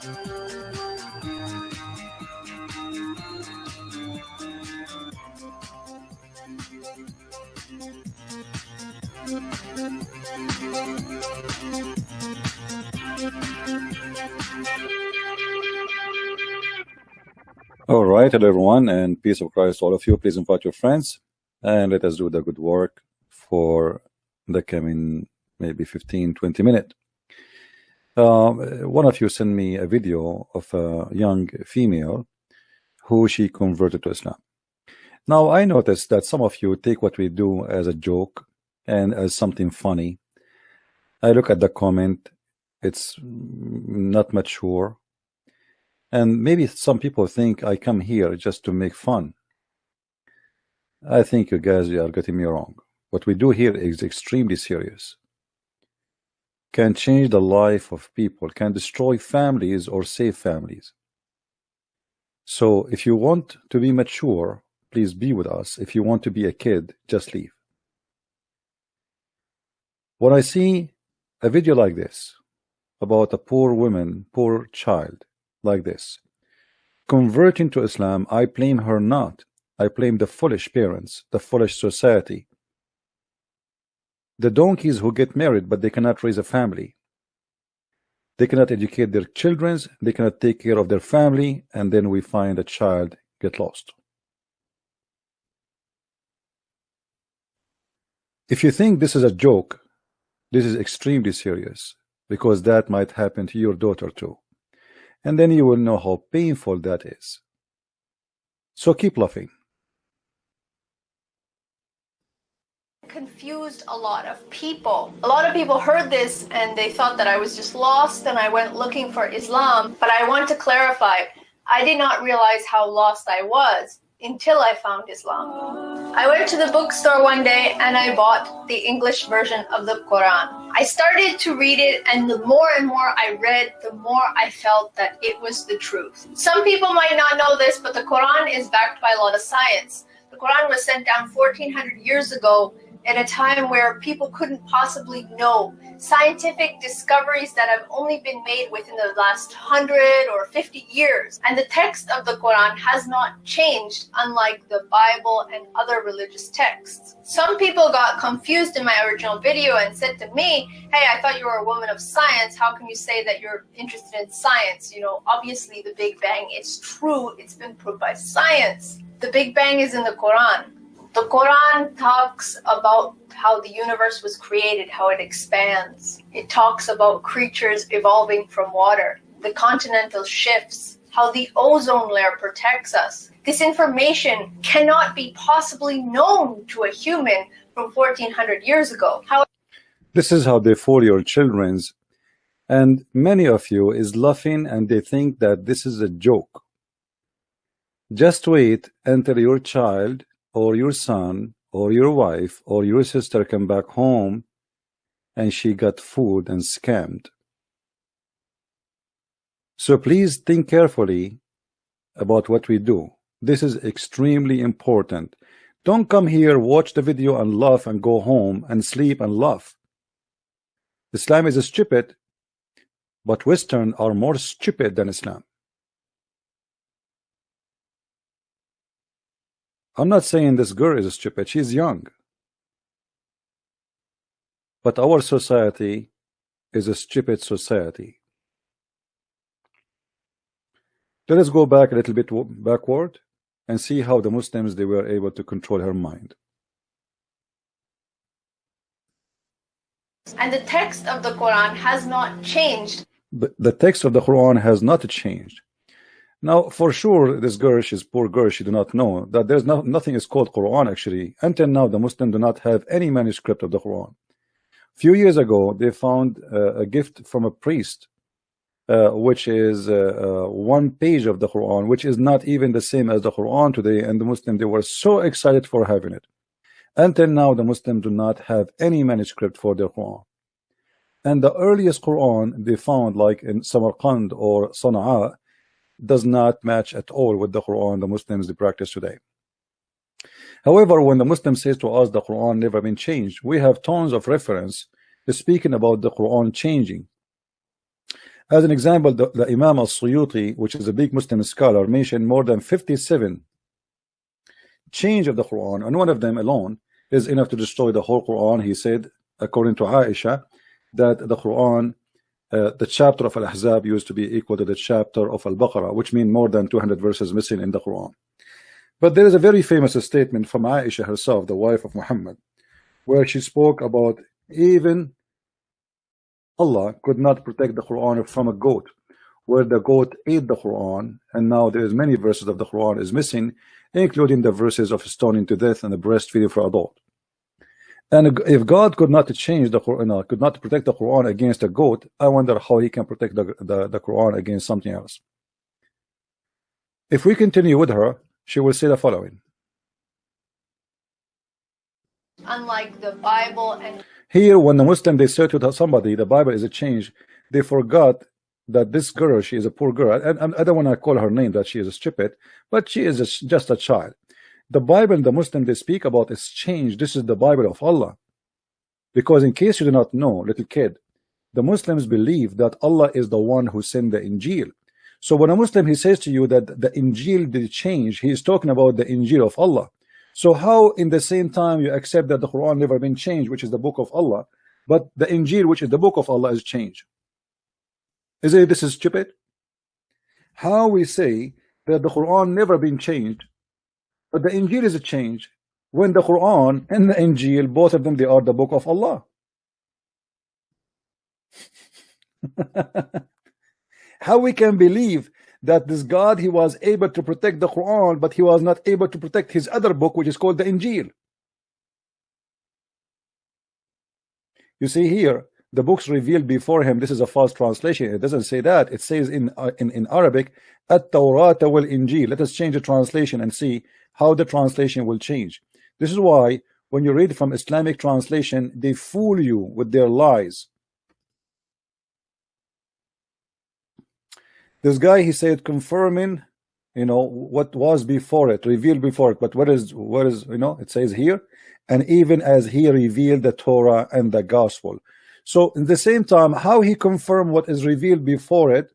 All right, hello everyone, and peace of Christ to all of you. Please invite your friends, and let us do the good work for the coming maybe 15-20 minutes. One of you sent me a video of a young female who she converted to Islam. Now, I noticed that some of you take what we do as a joke and as something funny. I look at the comment, it's not mature. And maybe some people think I come here just to make fun. I think you guys are getting me wrong. What we do here is extremely serious. Can change the life of people, can destroy families or save families. So if you want to be mature, please be with us. If you want to be a kid, just leave. When I see a video like this about a poor woman, poor child, like this, converting to Islam, I blame her not. I blame the foolish parents, the foolish society, the donkeys who get married but they cannot raise a family. They cannot educate their children, they cannot take care of their family, and then we find a child get lost. If you think this is a joke, this is extremely serious, because that might happen to your daughter too. And then you will know how painful that is. So keep laughing. Confused a lot of people. A lot of people heard this and they thought that I was just lost and I went looking for Islam. But I want to clarify, I did not realize how lost I was until I found Islam. I went to the bookstore one day and I bought the English version of the Quran. I started to read it, and the more and more I read, the more I felt that it was the truth. Some people might not know this, but the Quran is backed by a lot of science. The Quran was sent down 1400 years ago at a time where people couldn't possibly know scientific discoveries that have only been made within the last 100 or 50 years. And the text of the Quran has not changed, unlike the Bible and other religious texts. Some people got confused in my original video and said to me, hey, I thought you were a woman of science. How can you say that you're interested in science? You know, obviously the Big Bang is true. It's been proved by science. The Big Bang is in the Quran. The Quran talks about how the universe was created, how it expands. It talks about creatures evolving from water, the continental shifts, how the ozone layer protects us. This information cannot be possibly known to a human from 1400 years ago. This is how they fool your children's, and many of you is laughing and they think that this is a joke. Just wait until your child or your son or your wife or your sister come back home and she got fooled and scammed. So please think carefully about what we do. This is extremely important. Don't come here, watch the video and laugh and go home and sleep and laugh. Islam is stupid, but Western are more stupid than Islam. I'm not saying this girl is stupid, she's young. But our society is a stupid society. Let us go back a little bit backward and see how the Muslims, they were able to control her mind. And the text of the Quran has not changed. But the text of the Quran has not changed. Now, for sure, this girl, she's poor girl, she do not know that there's nothing is called Quran actually. Until now, the Muslims do not have any manuscript of the Quran. Few years ago, they found a gift from a priest, which is one page of the Quran, which is not even the same as the Quran today, and the Muslims, they were so excited for having it. Until now, the Muslims do not have any manuscript for their Quran. And the earliest Quran they found, like in Samarkand or Sana'a, does not match at all with the Quran the Muslims they practice today. However, when the Muslim says to us the Quran never been changed, we have tons of reference speaking about the Quran changing. As an example, the Imam al-Suyuti, which is a big Muslim scholar, mentioned more than 57 change of the Quran, and one of them alone is enough to destroy the whole Quran. He said, according to Aisha, that the Quran, the chapter of Al-Ahzab used to be equal to the chapter of Al-Baqarah, which means more than 200 verses missing in the Quran. But there is a very famous statement from Aisha herself, the wife of Muhammad, where she spoke about even Allah could not protect the Quran from a goat, where the goat ate the Quran, and now there is many verses of the Quran is missing, including the verses of stoning to death and the breastfeeding for adult. And if God could not change the Quran, could not protect the Quran against a goat, I wonder how he can protect the Quran against something else. If we continue with her, she will say the following. Unlike the Bible and here, when the Muslim they say to somebody the Bible is a change, they forgot that this girl, she is a poor girl, and I don't want to call her name that she is stupid, but she is just a child. The Bible and the Muslim they speak about is change. This is the Bible of Allah. Because in case you do not know, little kid, the Muslims believe that Allah is the one who sent the Injil. So when a Muslim he says to you that the Injil did change, he is talking about the Injil of Allah. So how in the same time you accept that the Quran never been changed, which is the book of Allah, but the Injil, which is the book of Allah, is changed? This is stupid? How we say that the Quran never been changed, but the Injil is a change, when the Quran and the Injil, both of them, they are the book of Allah. How we can believe that this God, he was able to protect the Quran, but he was not able to protect his other book, which is called the Injil? You see here, the books revealed before him, this is a false translation. It doesn't say that. It says in Arabic, At-Tawrata wal Injil. Let us change the translation and see how the translation will change. This is why when you read from Islamic translation, they fool you with their lies. This guy, he said, confirming, what was before it, revealed before it. But what is, it says here, and even as he revealed the Torah and the gospel. So in the same time, how he confirmed what is revealed before it,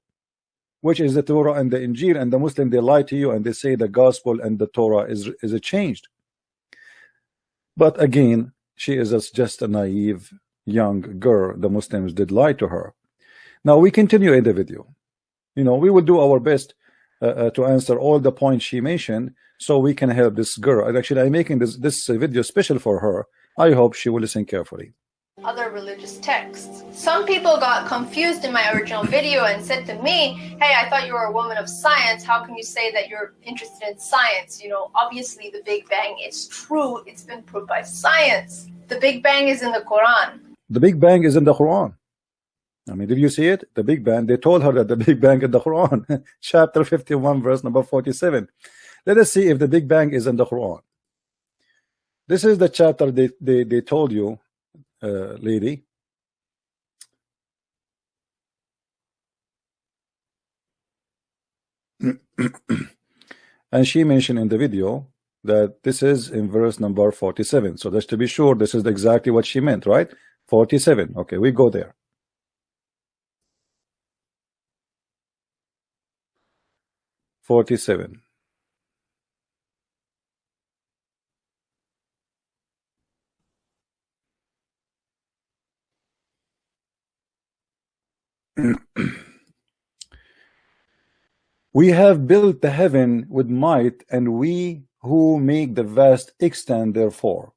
which is the Torah and the Injil, and the Muslim, they lie to you and they say the gospel and the Torah is changed. But again, she is just a naive young girl. The Muslims did lie to her. Now we continue in the video. We will do our best to answer all the points she mentioned, so we can help this girl. And actually, I'm making this video special for her. I hope she will listen carefully. Other religious texts. Some people got confused in my original video and said to me, hey, I thought you were a woman of science. How can you say that you're interested in science? Obviously the Big Bang is true. It's been proved by science. The Big Bang is in the Quran. The Big Bang is in the Quran. I mean, did you see it? The Big Bang, they told her that the Big Bang in the Quran. Chapter 51, verse number 47. Let us see if the Big Bang is in the Quran. This is the chapter they told you, lady. And she mentioned in the video that this is in verse number 47. So just to be sure, this is exactly what she meant, right? 47. Okay, we go there. 47. We have built the heaven with might, and we who make the vast extent therefore.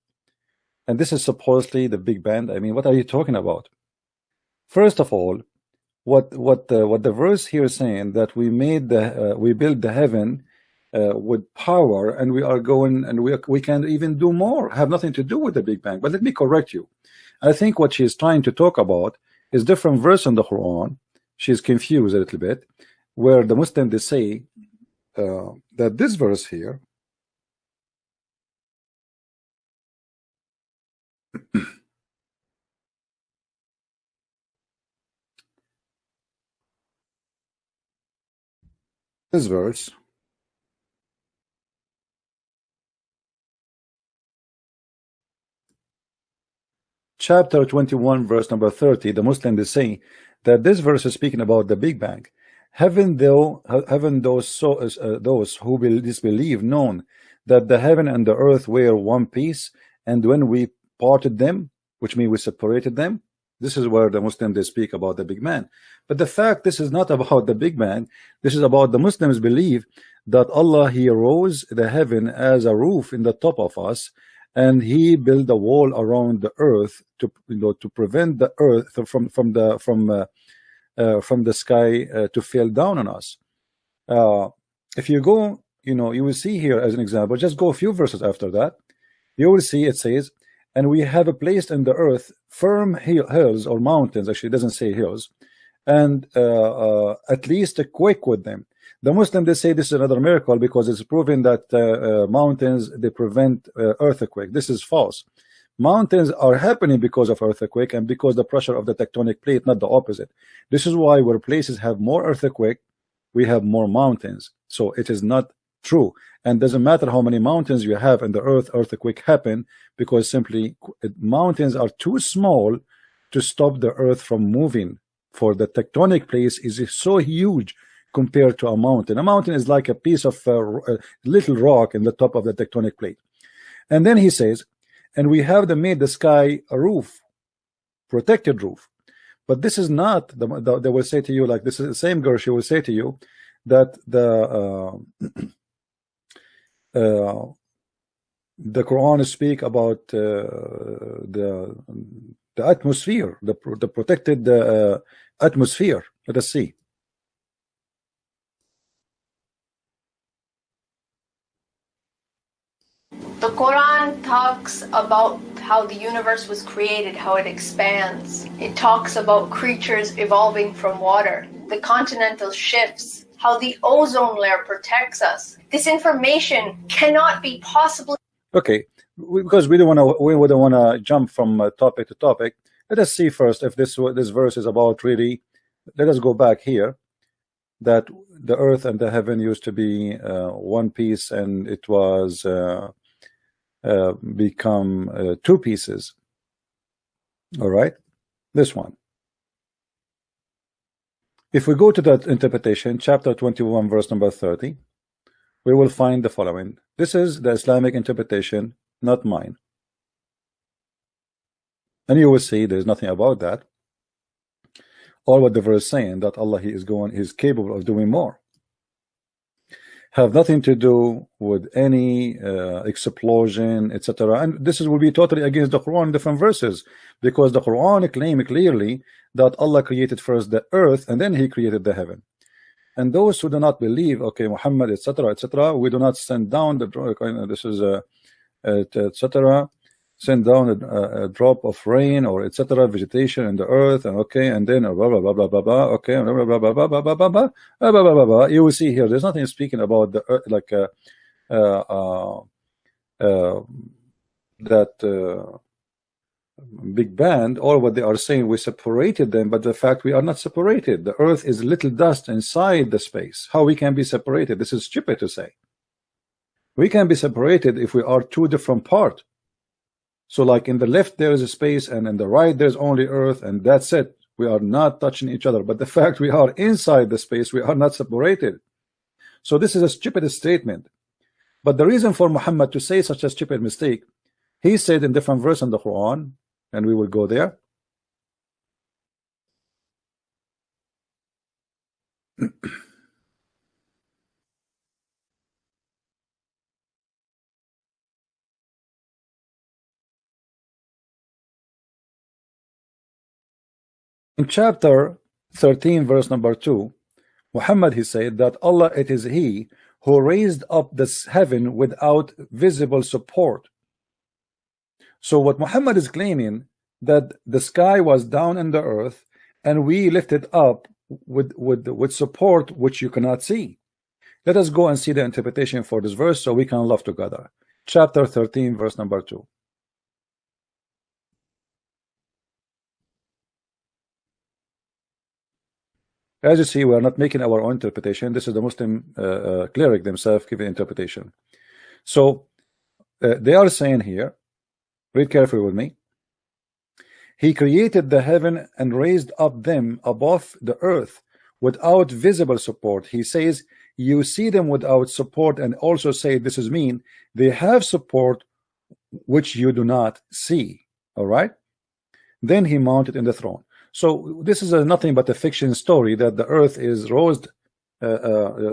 And this is supposedly the Big Bang. I mean, what are you talking about? First of all, what the verse here is saying, that we build the heaven with power, and we are going, and we can even do more, have nothing to do with the Big Bang. But let me correct you. I think what she's trying to talk about is different verse in the Quran. She's confused a little bit, where the Muslim they say that this verse here this verse chapter 21, verse number 30, the Muslims, they say that this verse is speaking about the Big Bang. Haven't those who disbelieve known that the heaven and the earth were one piece, and when we parted them, which means we separated them? This is where the Muslims, they speak about the Big Bang. But the fact, this is not about the Big Bang. This is about the Muslims believe that Allah, He rose the heaven as a roof in the top of us, and He built a wall around the earth to, to prevent the earth from the sky to fall down on us. If you go, you will see here as an example, just go a few verses after that, you will see it says, and we have placed in the earth firm hills or mountains, actually it doesn't say hills, and at least a quake with them. The Muslims, they say this is another miracle because it's proven that mountains, they prevent earthquake. This is false. Mountains are happening because of earthquake and because the pressure of the tectonic plate, not the opposite. This is why where places have more earthquake, we have more mountains. So it is not true, and doesn't matter how many mountains you have in the earth, earthquake happen because simply mountains are too small to stop the earth from moving. For the tectonic place is so huge compared to a mountain. A mountain is like a piece of a little rock in the top of the tectonic plate. And then he says, and we have made the sky a roof, protected roof. But this is not they will say to you, like this is the same girl, she will say to you that the Quran speak about the atmosphere, the protected atmosphere. Let us see. The Quran talks about how the universe was created, how it expands. It talks about creatures evolving from water, the continental shifts, how the ozone layer protects us. This information cannot be possibly. Okay, because we don't want to jump from topic to topic. Let us see first if this verse is about really. Let us go back here. That the earth and the heaven used to be one piece, and it was become two pieces. All right, this one. If we go to that interpretation, chapter 21, verse number 30, we will find the following. This is the Islamic interpretation, not mine. And you will see there's nothing about that. All what the verse saying that Allah, He's capable of doing more. Have nothing to do with any explosion, etc. And this will be totally against the Quran in different verses, because the Quran claims clearly that Allah created first the earth and then He created the heaven. And those who do not believe, okay, Muhammad, etc., etc., we do not send down the this is etc. Send down a drop of rain or etc. vegetation in the earth, and okay, and then blah blah blah blah blah blah. Okay, blah blah blah blah blah blah blah blah blah blah blah blah. You will see here. There's nothing speaking about the earth, like that Big Bang. Or what they are saying, we separated them, but the fact we are not separated. The earth is little dust inside the space. How we can be separated? This is stupid to say. We can be separated if we are two different parts. So like in the left there is a space, and in the right there's only earth, and that's it. We are not touching each other. But the fact we are inside the space, we are not separated. So this is a stupid statement. But the reason for Muhammad to say such a stupid mistake, he said in different verses in the Quran, and we will go there. In chapter 13, verse number 2, Muhammad, he said that Allah, it is He who raised up this heaven without visible support. So what Muhammad is claiming, that the sky was down in the earth and we lifted up with support which you cannot see. Let us go and see the interpretation for this verse so we can love together. Chapter 13, verse number 2. As you see, we are not making our own interpretation. This is the Muslim cleric themselves giving interpretation. So they are saying here, read carefully with me. He created the heaven and raised up them above the earth without visible support. He says, you see them without support, and also say, this is mean, they have support which you do not see. All right. Then he mounted in the throne. So this is nothing but a fiction story that the earth is raised,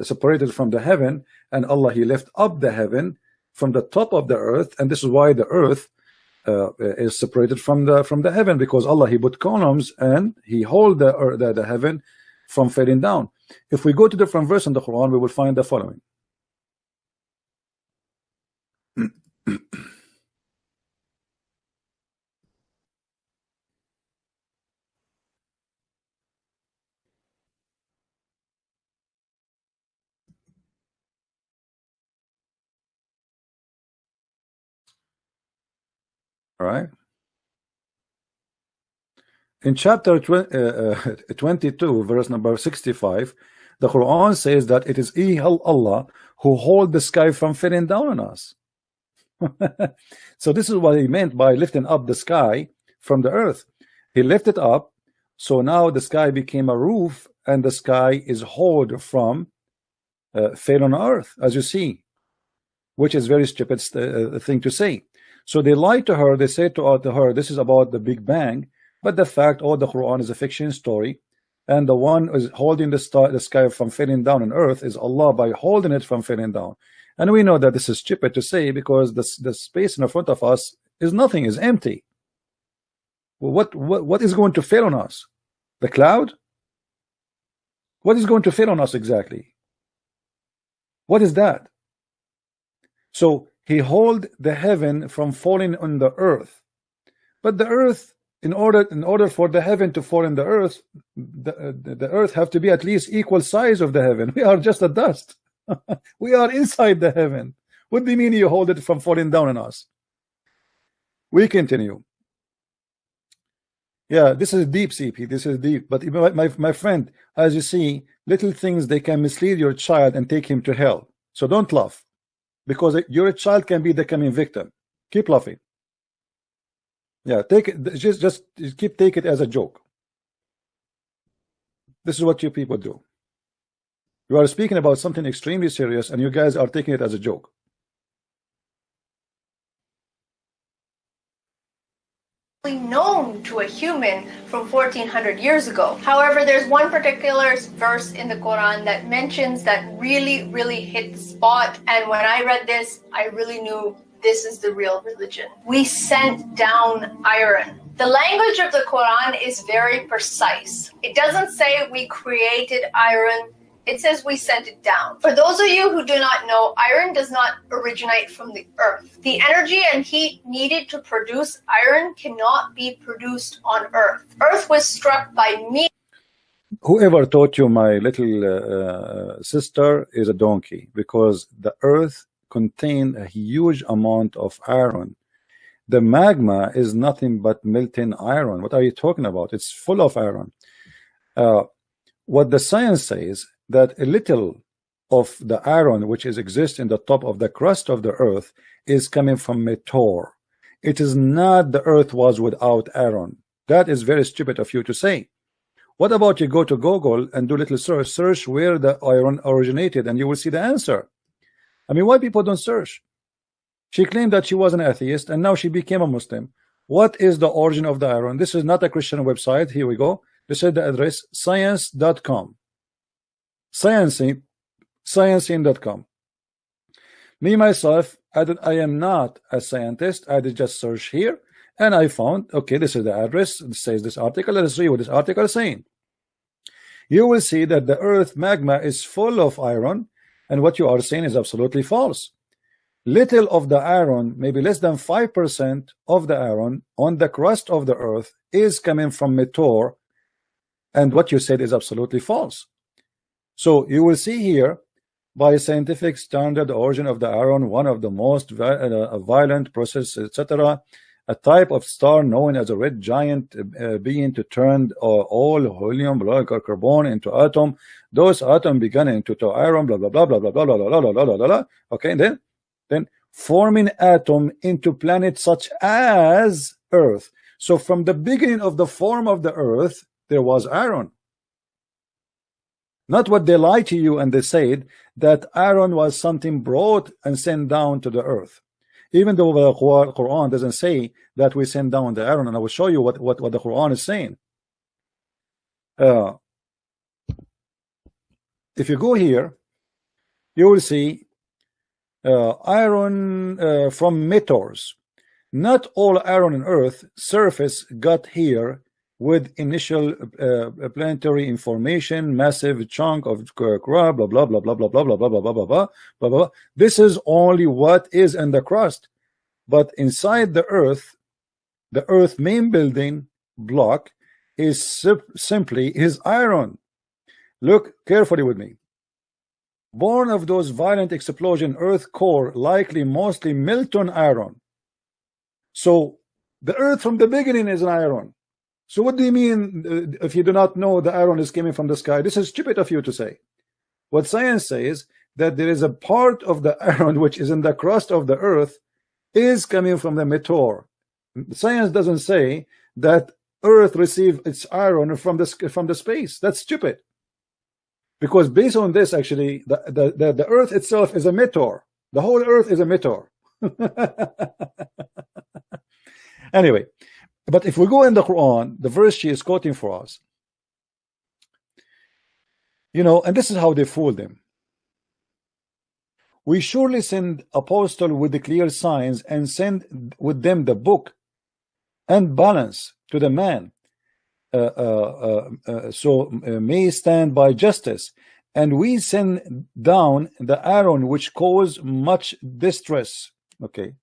separated from the heaven, and Allah, he left up the heaven from the top of the earth, and this is why the earth is separated from the heaven, because Allah, he put columns and he hold the heaven from falling down. If we go to different verse in the Quran, we will find the following. All right. In chapter 22, verse number 65, the Quran says that it is Allah who hold the sky from falling down on us. So this is what he meant by lifting up the sky from the earth. He lifted up, so now the sky became a roof, and the sky is hold from fail on earth, as you see, which is very stupid thing to say. So they lied to her. They said to her, this is about the Big Bang, but the fact, the Quran is a fiction story, and the one who is holding the sky from falling down on earth is Allah by holding it from falling down. And we know that this is stupid to say, because the space in front of us is nothing, is empty. Well, what is going to fail on us? The cloud? What is going to fail on us exactly? What is that? So he hold the heaven from falling on the earth, but the earth, in order for the heaven to fall in the earth, the earth have to be at least equal size of the heaven. We are just a dust. We are inside the heaven. What do you mean you hold it from falling down on us? We continue. Yeah, this is deep, CP. This is deep. But my friend, as you see, little things, they can mislead your child and take him to hell. So don't laugh, because your child can be the coming victim. Keep laughing. Yeah, take it. Just keep take it as a joke. This is what you people do. You are speaking about something extremely serious, and you guys are taking it as a joke. Known to a human from 1400 years ago. However, there's one particular verse in the Quran that mentions that really hit the spot, and when I read this, I really knew this is the real religion. We sent down iron. The language of the Quran is very precise. It doesn't say we created iron. It says we sent it down. For those of you who do not know, iron does not originate from the earth. The energy and heat needed to produce iron cannot be produced on earth. Earth was struck by me. Whoever taught you, my little sister, is a donkey, because the earth contained a huge amount of iron. The magma is nothing but melting iron. What are you talking about? It's full of iron. What the science says, that a little of the iron which exists in the top of the crust of the earth is coming from meteor. It is not the earth was without iron. That is very stupid of you to say. What about you go to Google and do a little search where the iron originated, and you will see the answer. I mean, why people don't search? She claimed that she was an atheist, and now she became a Muslim. What is the origin of the iron? This is not a Christian website. Here we go. This is the address, science.com. Sciencing.com. Me myself, I am not a scientist. I did just search here, and I found, okay, this is the address. It says this article. Let us see what this article is saying. You will see that the earth magma is full of iron, and what you are saying is absolutely false. Little of the iron, maybe less than 5% of the iron on the crust of the earth is coming from meteor, and what you said is absolutely false. So you will see here, by scientific standard, the origin of the iron, one of the most violent process, etc., a type of star known as a red giant being to turn all helium, carbon into atom. Those atoms began into iron, blah blah blah blah blah blah blah blah blah blah blah blah. Okay, then forming atom into planets such as Earth. So from the beginning of the form of the earth, there was Aaron. Not what they lie to you and they said that Aaron was something brought and sent down to the earth. Even though the Quran doesn't say that we send down the Aaron, and I will show you what the Quran is saying. If you go here, you will see iron from meteors. Not all iron on earth surface got here with initial planetary information, massive chunk of crust, blah blah blah blah blah blah blah blah blah blah blah blah blah blah. This is only what is in the crust, but inside the earth main building block is simply iron. Look carefully with me. Born of those violent explosion, earth core likely mostly molten iron. So the earth from the beginning is an iron. So what do you mean if you do not know the iron is coming from the sky? This is stupid of you to say. What science says that there is a part of the iron which is in the crust of the earth is coming from the meteor. Science doesn't say that earth received its iron from the space. That's stupid. Because based on this, actually, the earth itself is a meteor. The whole earth is a meteor. Anyway, but if we go in the Quran, the verse she is quoting for us, you know, and this is how they fooled them. We surely send apostle with the clear signs and send with them the book and balance to the man, so may stand by justice, and we send down the iron which cause much distress. Okay,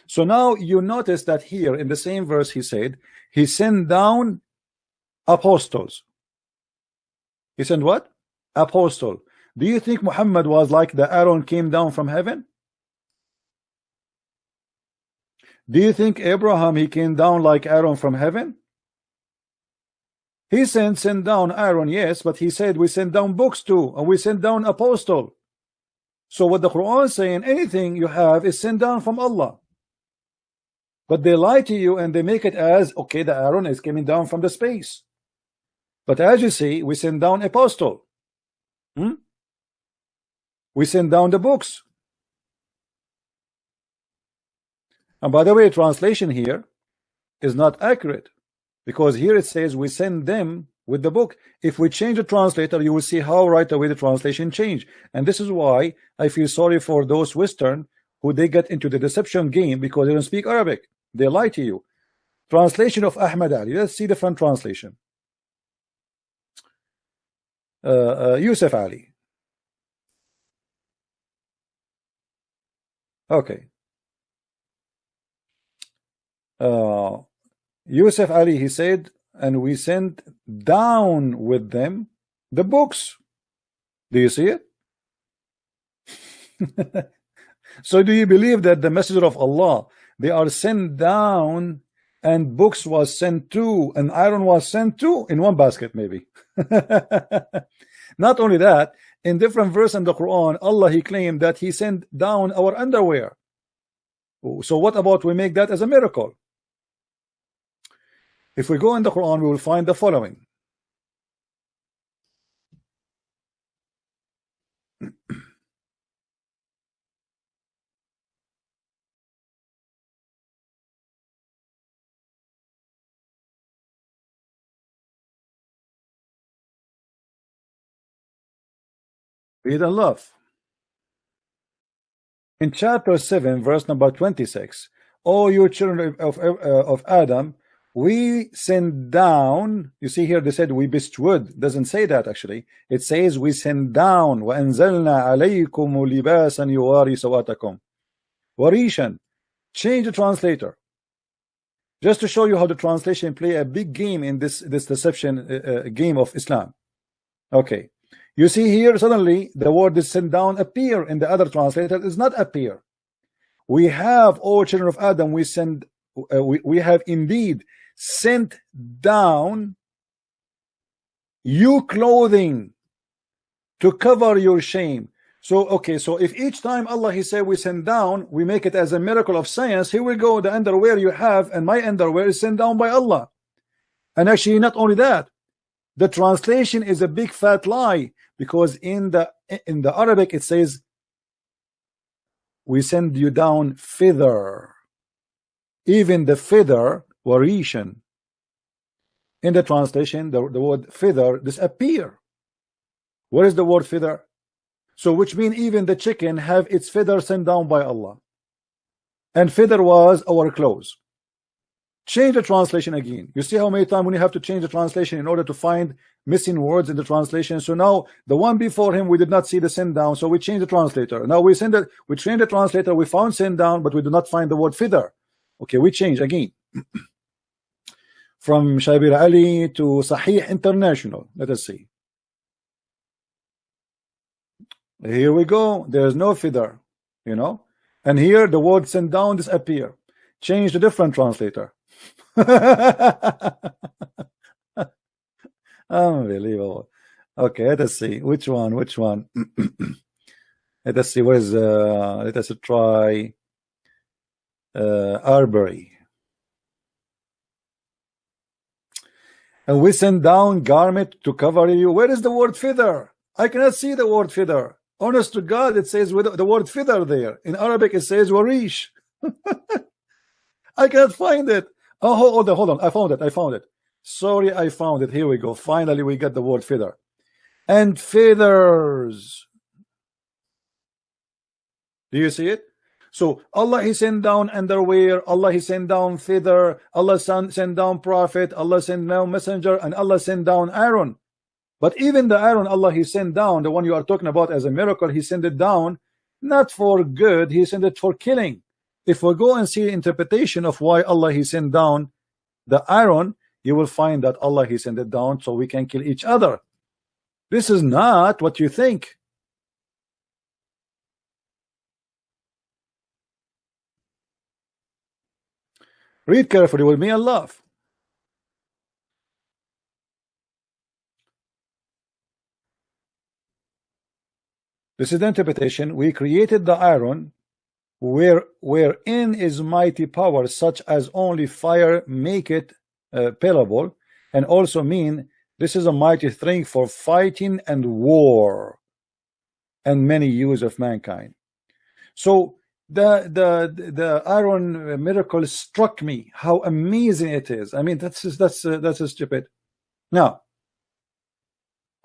so now you notice that here in the same verse he said he sent down apostles. He sent what? Apostle. Do you think Muhammad was like the iron came down from heaven? Do you think Abraham, he came down like Aaron from heaven? He sent down Aaron, yes, but he said we send down books too, and we send down apostle. So what the Quran is saying, anything you have is sent down from Allah. But they lie to you and they make it as, okay, the Aaron is coming down from the space. But as you see, we send down apostle. We send down the books. And by the way, translation here is not accurate, because here it says we send them with the book. If we change the translator, you will see how right away the translation changed. And this is why I feel sorry for those Western who they get into the deception game because they don't speak Arabic. They lie to you. Translation of Ahmad Ali. Let's see the front translation. Yusuf Ali. Okay. Yusuf Ali, he said, and we sent down with them the books. Do you see it? So do you believe that the messenger of Allah, they are sent down and books was sent to and iron was sent to in one basket maybe? Not only that, in different verse in the Quran, Allah, he claimed that he sent down our underwear. So what about we make that as a miracle? If we go in the Quran, we will find the following. Read and love. In chapter 7, verse number 26, O you children of Adam, we send down. You see here they said we bestowed. Doesn't say that actually. It says we send down. وَأَنزَلْنَا عَلَيْكُمُ لِبَاسًا يُوَارِي سَوَاتَكُمْ وَرِيشًا. Change the translator. Just to show you how the translation play a big game in this deception game of Islam. Okay. You see here suddenly the word is sent down appear in the other translator. It does not appear. We have, O children of Adam, we send we have indeed sent down you clothing to cover your shame. So okay, so if each time Allah He said we send down, we make it as a miracle of science, here we go, the underwear you have and my underwear is sent down by Allah. And actually not only that, the translation is a big fat lie, because in the Arabic it says we send you down feather. Even the feather, warishan, in the translation the word feather disappear. Where is the word feather? So which means even the chicken have its feather sent down by Allah, and feather was our clothes. Change the translation again. You see how many times when you have to change the translation in order to find missing words in the translation. So now the one before him we did not see the send down, so we change the translator. Now we send it, we train the translator, we found send down, but we do not find the word feather. Okay, we change again. From Shabir Ali to Sahih International. Let us see. Here we go. There's no feather, you know, and here the word send down disappear. Change the different translator. Unbelievable. Okay, let us see which one. Let us see. What is let us try Arbery. And we send down garment to cover you. Where is the word feather? I cannot see the word feather. Honest to God, it says with the word feather there. In Arabic, it says warish. I cannot find it. Oh, hold on. I found it. Sorry, I found it. Here we go. Finally, we got the word feather. And feathers. Do you see it? So Allah He sent down underwear, Allah He sent down feather, Allah sent down prophet, Allah sent down messenger, and Allah sent down Aaron. But even the Aaron Allah He sent down, the one you are talking about as a miracle, He sent it down not for good, He sent it for killing. If we go and see the interpretation of why Allah He sent down the Aaron, you will find that Allah He sent it down so we can kill each other. This is not what you think. Read carefully with me and laugh. This is the interpretation. We created the iron wherein is mighty power, such as only fire make it payable, and also mean this is a mighty thing for fighting and war and many use of mankind. So the iron miracle struck me how amazing it is. I mean, that's stupid. Now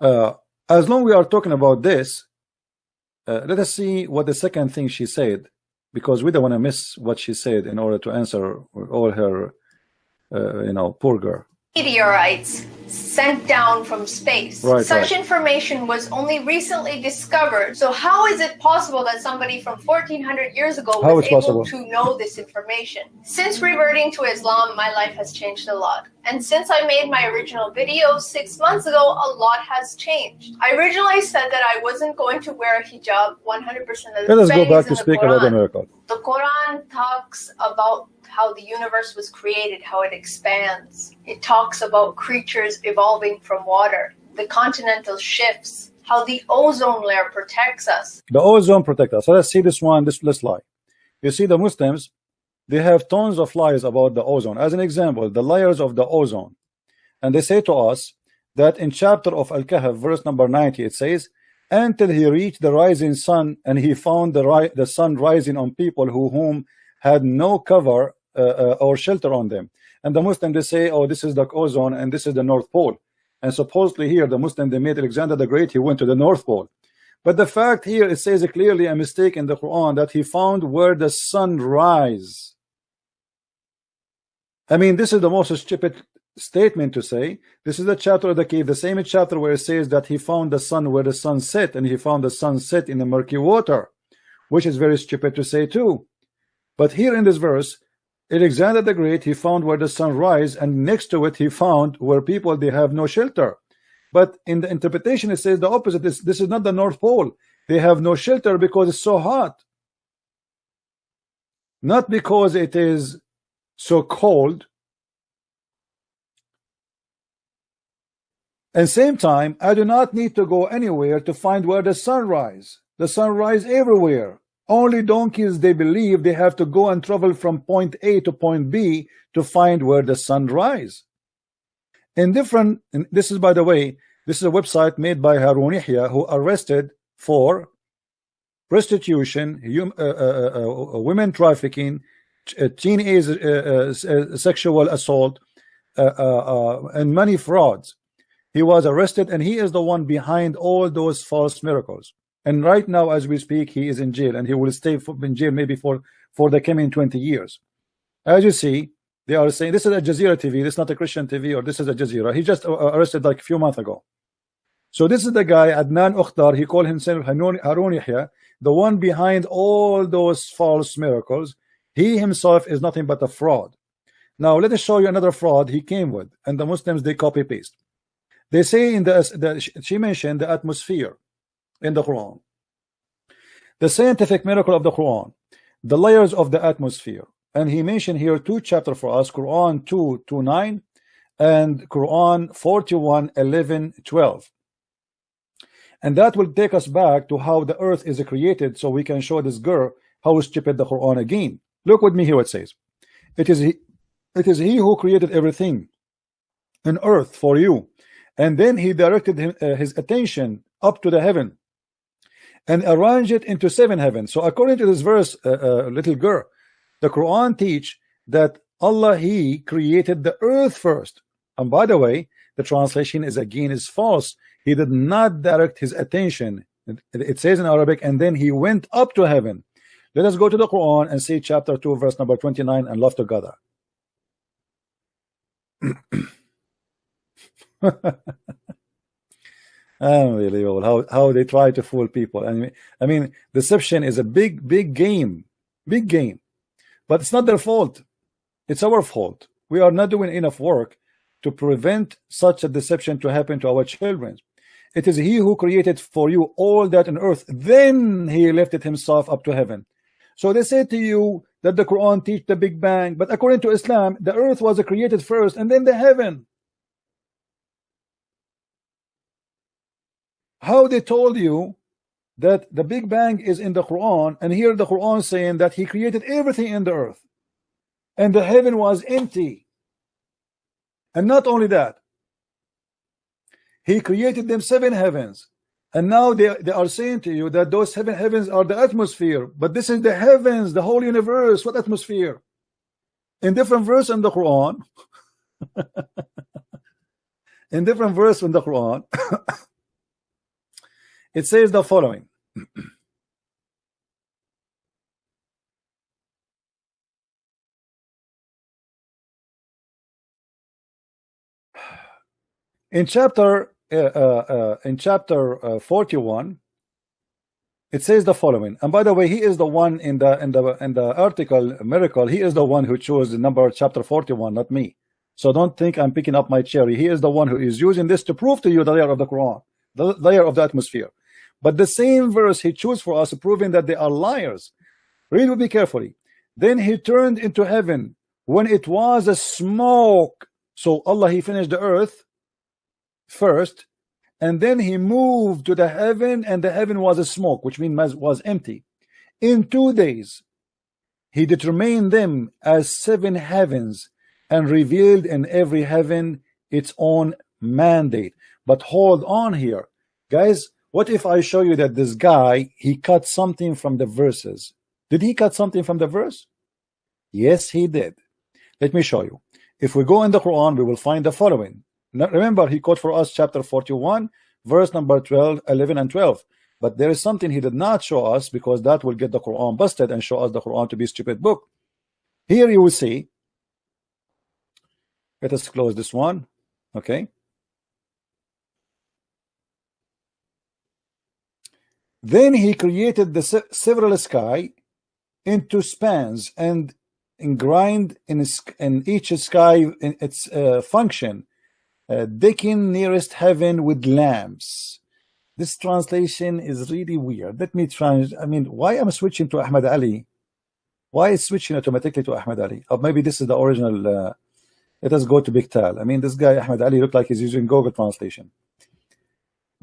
as long we are talking about this, let us see what the second thing she said, because we don't want to miss what she said in order to answer all her poor girl. Meteorites sent down from space. Such information was only recently discovered. So how is it possible that somebody from 1400 years ago was able to know this information? Since reverting to Islam, my life has changed a lot. And since I made my original video 6 months ago, a lot has changed. I originally said that I wasn't going to wear a hijab 100% of the time. Let us go back to speak about the miracle. The Quran talks about how the universe was created, how it expands. It talks about creatures evolving from water, the continental shifts, how the ozone layer protects us. The ozone protects us. So let's see this one, this lie. You see, the Muslims, they have tons of lies about the ozone. As an example, the layers of the ozone. And they say to us that in chapter of Al-Kahf, verse number 90, it says, until he reached the rising sun, and he found the sun rising on people whom had no cover or shelter on them. And the Muslim, they say, oh, this is the ozone and this is the North Pole. And supposedly here the Muslim, they made Alexander the Great, he went to the North Pole. But the fact here, it says clearly a mistake in the Quran that he found where the sun rise. I mean, this is the most stupid statement to say. This is the chapter of the cave, the same chapter where it says that he found the sun where the sun set, and he found the sun set in the murky water, which is very stupid to say too. But here in this verse, Alexander the Great, he found where the sun rise, and next to it he found where people, they have no shelter. But in the interpretation it says the opposite. This is not the North Pole. They have no shelter because it's so hot, not because it is so cold. And same time, I do not need to go anywhere to find where the sun rise. The sun rise everywhere. Only donkeys, they believe they have to go and travel from point A to point B to find where the sun rise. In different, and this is, by the way, this is a website made by Harun Yahya, who arrested for prostitution, women trafficking, teenage sexual assault, and many frauds. He was arrested, and he is the one behind all those false miracles. And right now, as we speak, he is in jail, and he will stay in jail maybe for the coming 20 years. As you see, they are saying this is a Jazeera TV. This is not a Christian TV, or this is a Jazeera. He just arrested like a few months ago. So this is the guy, Adnan Ukhtar. He called himself Harun Yahya, the one behind all those false miracles. He himself is nothing but a fraud. Now let us show you another fraud he came with, and the Muslims, they copy paste. They say in she mentioned the atmosphere in the Quran, the scientific miracle of the Quran, the layers of the atmosphere, and he mentioned here two chapters for us: Quran 2:9 and Quran 41:11-12. And that will take us back to how the earth is created, so we can show this girl how stupid the Quran again. Look with me here. It says, it is he who created everything on earth for you, and then he directed his attention up to the heaven and arranged it into 7 heavens. So according to this verse, little girl, the Quran teach that Allah, he created the earth first. And by the way, the translation is false. He did not direct his attention. It says in Arabic, and then he went up to heaven. Let us go to the Quran and see chapter 2 verse number 29, and love together. Unbelievable how they try to fool people. I mean, deception is a big game, but it's not their fault. It's our fault. We are not doing enough work to prevent such a deception to happen to our children. It is he who created for you all that on earth, then he lifted himself up to heaven. So they say to you that the Quran teach the Big Bang, but according to Islam, the earth was created first and then the heaven. How they told you that the Big Bang is in the Quran, and here the Quran saying that he created everything in the earth and the heaven was empty. And not only that, he created them 7 heavens, and now they are saying to you that those 7 heavens are the atmosphere, but this is the heavens, the whole universe. What atmosphere? In different verse in the Quran, in different verse in the Quran, it says the following. In chapter 41, it says the following. And by the way, he is the one in the article miracle. He is the one who chose the number chapter 41, not me. So don't think I'm picking up my cherry. He is the one who is using this to prove to you the layer of the Quran, the layer of the atmosphere. But the same verse he chose for us, proving that they are liars. Read with me carefully. Then he turned into heaven when it was a smoke. So Allah, he finished the earth first, and then he moved to the heaven, and the heaven was a smoke, which means was empty. In 2 days he determined them as 7 heavens and revealed in every heaven its own mandate. But hold on here, guys. What if I show you that this guy, he cut something from the verses? Did he cut something from the verse? Yes, he did. Let me show you. If we go in the Quran, we will find the following. Now, remember, he quote for us chapter 41, verse number 12, 11 and 12. But there is something he did not show us, because that will get the Quran busted and show us the Quran to be a stupid book. Here you will see. Let us close this one. Okay. Then he created the several sky into spans and grind in each sky in its function, decking nearest heaven with lamps. This translation is really weird. Let me try. I mean, why am I switching to Ahmad Ali? Why is switching automatically to Ahmad Ali? Or maybe this is the original. Let us go to Big Tal. I mean, this guy Ahmad Ali looked like he's using Google translation.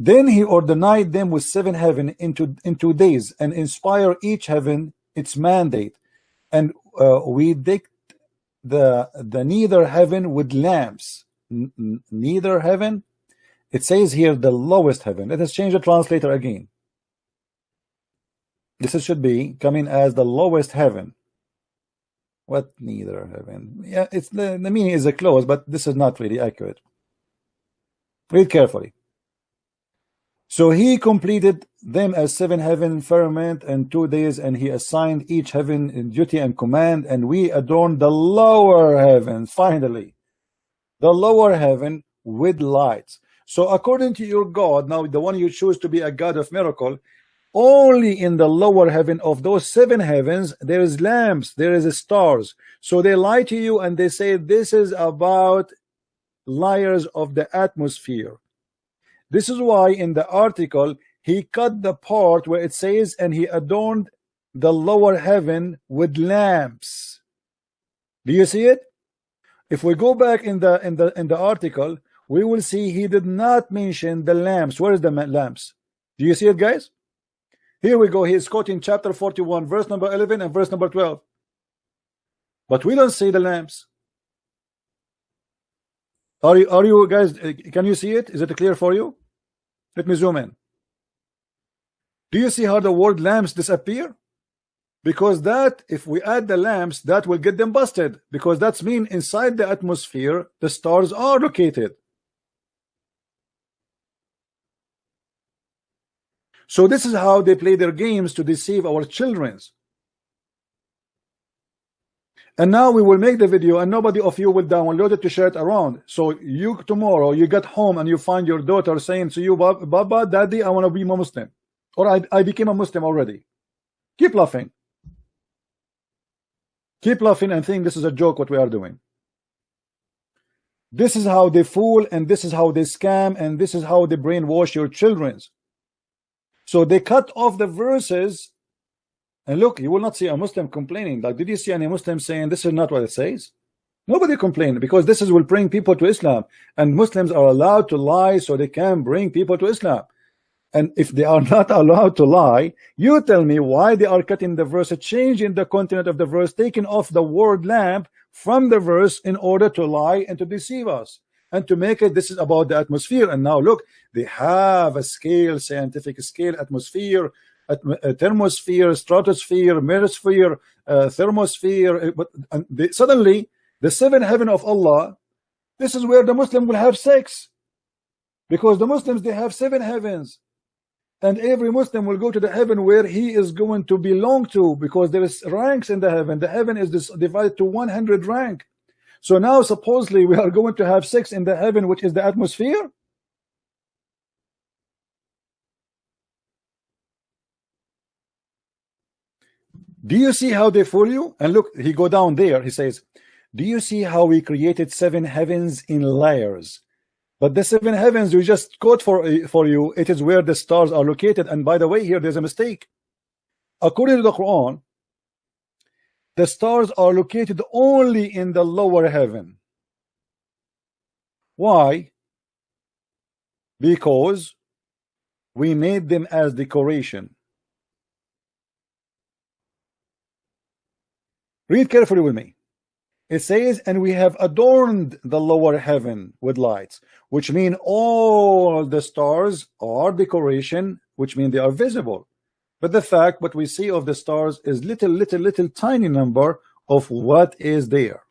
Then he ordained them with 7 heaven in 2 days, and inspire each heaven its mandate, and we dict the neither heaven with lamps. Neither heaven, it says here the lowest heaven. Let us change the translator again. This should be coming as the lowest heaven. What neither heaven? Yeah, it's the meaning is a close, but this is not really accurate. Read carefully. So he completed them as 7 heaven firmament in 2 days, and he assigned each heaven in duty and command, and we adorned the lower heaven, finally, the lower heaven with lights. So according to your God, now the one you choose to be a God of miracle, only in the lower heaven of those 7 heavens there is lamps, there is stars. So they lie to you and they say this is about layers of the atmosphere. This is why in the article he cut the part where it says and he adorned the lower heaven with lamps. Do you see it? If we go back in the article, we will see he did not mention the lamps. Where is the lamps? Do you see it, guys? Here we go. He is quoting chapter 41, verse number 11 and verse number 12. But we don't see the lamps. Are you guys, can you see it? Is it clear for you? Let me zoom in. Do you see how the word lamps disappear? Because that, if we add the lamps, that will get them busted, because that's mean inside the atmosphere the stars are located. So this is how they play their games to deceive our children. And now we will make the video and nobody of you will download it to share it around. So you tomorrow you get home and you find your daughter saying to you, Baba, Daddy, I want to be a Muslim, or I became a Muslim already. Keep laughing. Keep laughing and think this is a joke what we are doing. This is how they fool, and this is how they scam, and this is how they brainwash your children. So they cut off the verses, and look, you will not see a Muslim complaining. Like, did you see any Muslim saying this is not what it says? Nobody complained, because this will bring people to Islam, and Muslims are allowed to lie so they can bring people to Islam. And if they are not allowed to lie, you tell me why they are cutting the verse, changing the content of the verse, taking off the word lamp from the verse in order to lie and to deceive us and to make it this is about the atmosphere. And now look, they have a scale, scientific scale, atmosphere, thermosphere, stratosphere, mesosphere, thermosphere, but suddenly the 7 heaven of Allah, this is where the Muslim will have sex, because the Muslims, they have 7 heavens. And every Muslim will go to the heaven where he is going to belong to, because there is ranks in the heaven. The heaven is divided to 100 rank. So now supposedly we are going to have sex in the heaven, which is the atmosphere. Do you see how they fool you? And look, he go down there. He says, do you see how we created 7 heavens in layers? But the 7 heavens we just quote for you, it is where the stars are located. And by the way, here there's a mistake. According to the Quran, the stars are located only in the lower heaven. Why? Because we made them as decoration. Read carefully with me. It says, and we have adorned the lower heaven with lights, which mean all the stars are decoration, which mean they are visible. But the fact what we see of the stars is little tiny number of what is there.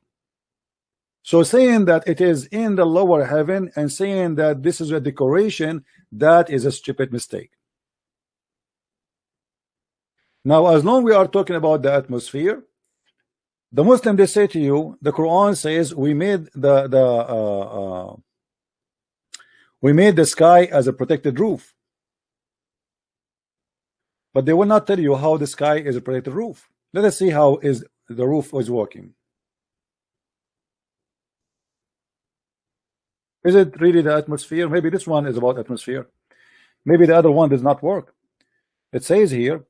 So saying that it is in the lower heaven and saying that this is a decoration, that is a stupid mistake. Now, as long we are talking about the atmosphere, the Muslim, they say to you, the Quran says we made the sky as a protected roof, but they will not tell you how the sky is a protected roof. Let us see how is the roof is working. Is it really the atmosphere? Maybe this one is about atmosphere. Maybe the other one does not work. It says here,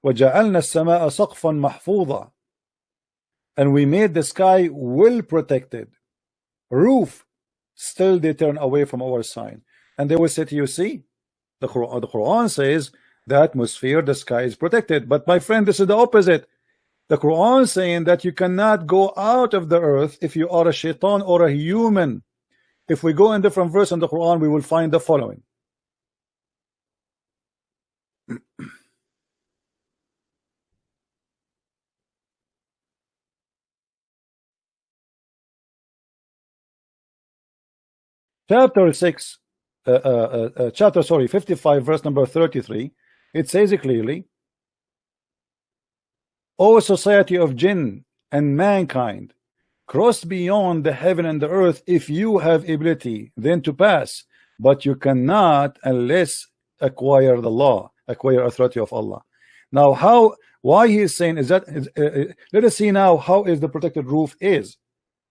وَجَعَلْنَا السَّمَاءَ سَقْفًا مَحْفُوظًا, and we made the sky well protected. Roof, still they turn away from our sign. And they will say to you, see, The Quran says the atmosphere, the sky is protected. But my friend, this is the opposite. The Quran is saying that you cannot go out of the earth if you are a shaitan or a human. If we go in different verse in the Quran, we will find the following. Chapter 6, chapter 55, verse number 33, it says clearly, O society of jinn and mankind, cross beyond the heaven and the earth if you have ability then to pass, but you cannot unless acquire the law, acquire authority of Allah. Now, why he is saying is that, let us see now how is the protected roof is.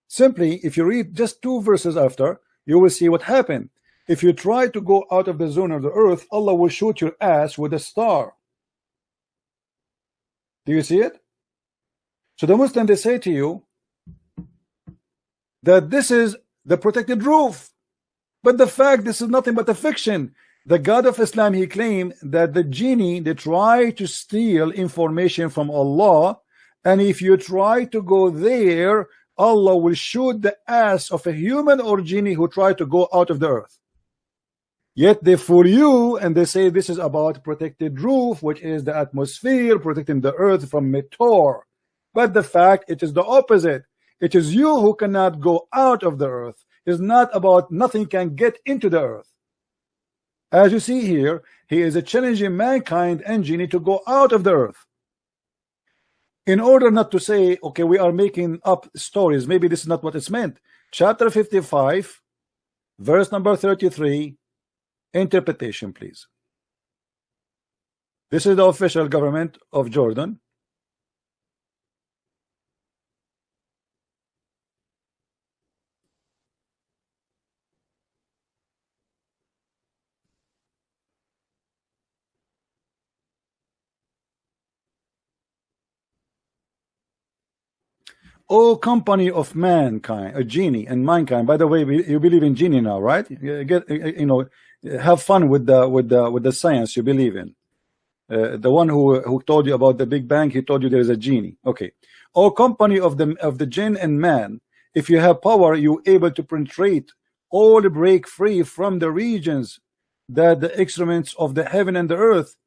Simply, if you read just 2 verses after, you will see what happened. If you try to go out of the zone of the earth, Allah will shoot your ass with a star. Do you see it? So the Muslim, they say to you that this is the protected roof, but the fact this is nothing but a fiction. The God of Islam, he claimed that the genie, they try to steal information from Allah, and if you try to go there, Allah will shoot the ass of a human or genie who try to go out of the earth. Yet they fool you and they say this is about protected roof, which is the atmosphere protecting the earth from meteor. But the fact it is the opposite. It is you who cannot go out of the earth. It's not about nothing can get into the earth. As you see here, he is challenging mankind and genie to go out of the earth. In order not to say, okay, we are making up stories, maybe this is not what it's meant. Chapter 55, verse number 33, interpretation, please. This is the official government of Jordan. O company of mankind, a genie and mankind. By the way, you believe in genie now, right? Have fun with the science you believe in. The one who told you about the Big Bang, he told you there is a genie. Okay. O company of the jinn and man, if you have power, you able to penetrate all break free from the regions that the excrements of the heaven and the earth,